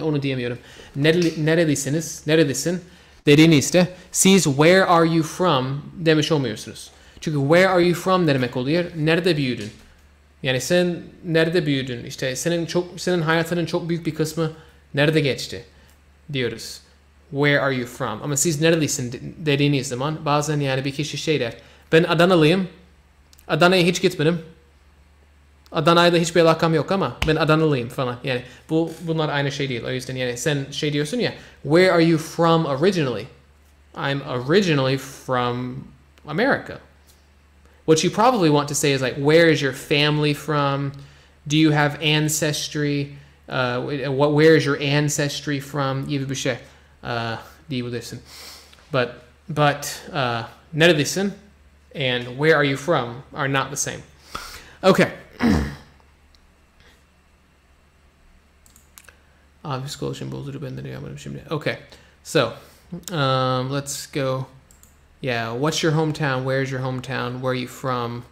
S1: onu diyemiyorum. Nerelisin? Dediğinizde siz where are you from demiş olmuyorsunuz. Çünkü where are you from ne demek oluyor? Nerede büyüdün? Yani sen nerede büyüdün? İşte senin hayatının çok büyük bir kısmı nerede geçti diyoruz. Where are you from? Ama siz nerelisin dediğiniz zaman bazen yani bir kişi şey der. Ben Adanalıyım. Adana'ya hiç gitmedim. Adana'yla hiçbir alakam yok ama ben Adanalıyım falan. Yani bunlar aynı şey değil. O yüzden yani sen şey diyorsun ya. Where are you from originally? I'm originally from America. What you probably want to say is like, where is your family from? Do you have ancestry? Where is your ancestry from? Gibi bir şey diyebilirsin. But nerelisin and where are you from are not the same. Okay. Psikolojim bozuldu ben de yapmadım şimdi. Okay. So, let's go. Yeah, what's your hometown? Where's your hometown? Where are you from?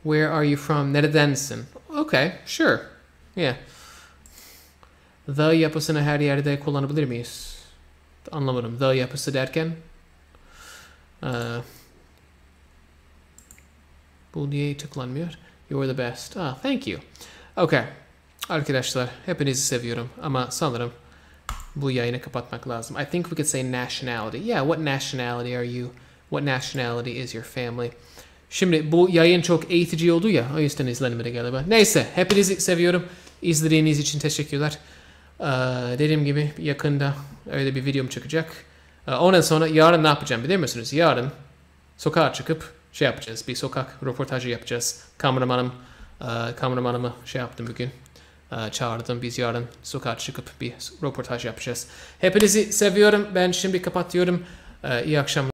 S1: Where are you from? Neredensin? Okay, sure. Yeah. The yapısını her yerde kullanabilir miyiz? Anlamadım. The yapısı derken? Bu niye tıklanmıyor? You're the best. Thank you. Okay. Arkadaşlar, hepinizi seviyorum ama sanırım Bu yayını kapatmak lazım. I think we could say nationality. Yeah, what nationality are you? What nationality is your family? Şimdi bu yayın çok eğitici oldu ya. O yüzden izlenmedi galiba. Neyse. Hepinizi seviyorum. İzlediğiniz için teşekkürler. Dediğim gibi yakında öyle bir videom çıkacak. Ondan sonra yarın ne yapacağım biliyor musunuz? Yarın sokağa çıkıp şey yapacağız. Bir sokak röportajı yapacağız. Kameramanımı şey yaptım bugün. Çağırdım. Biz yarın sokağa çıkıp bir röportaj yapacağız. Hepinizi seviyorum. Ben şimdi kapatıyorum. İyi akşamlar.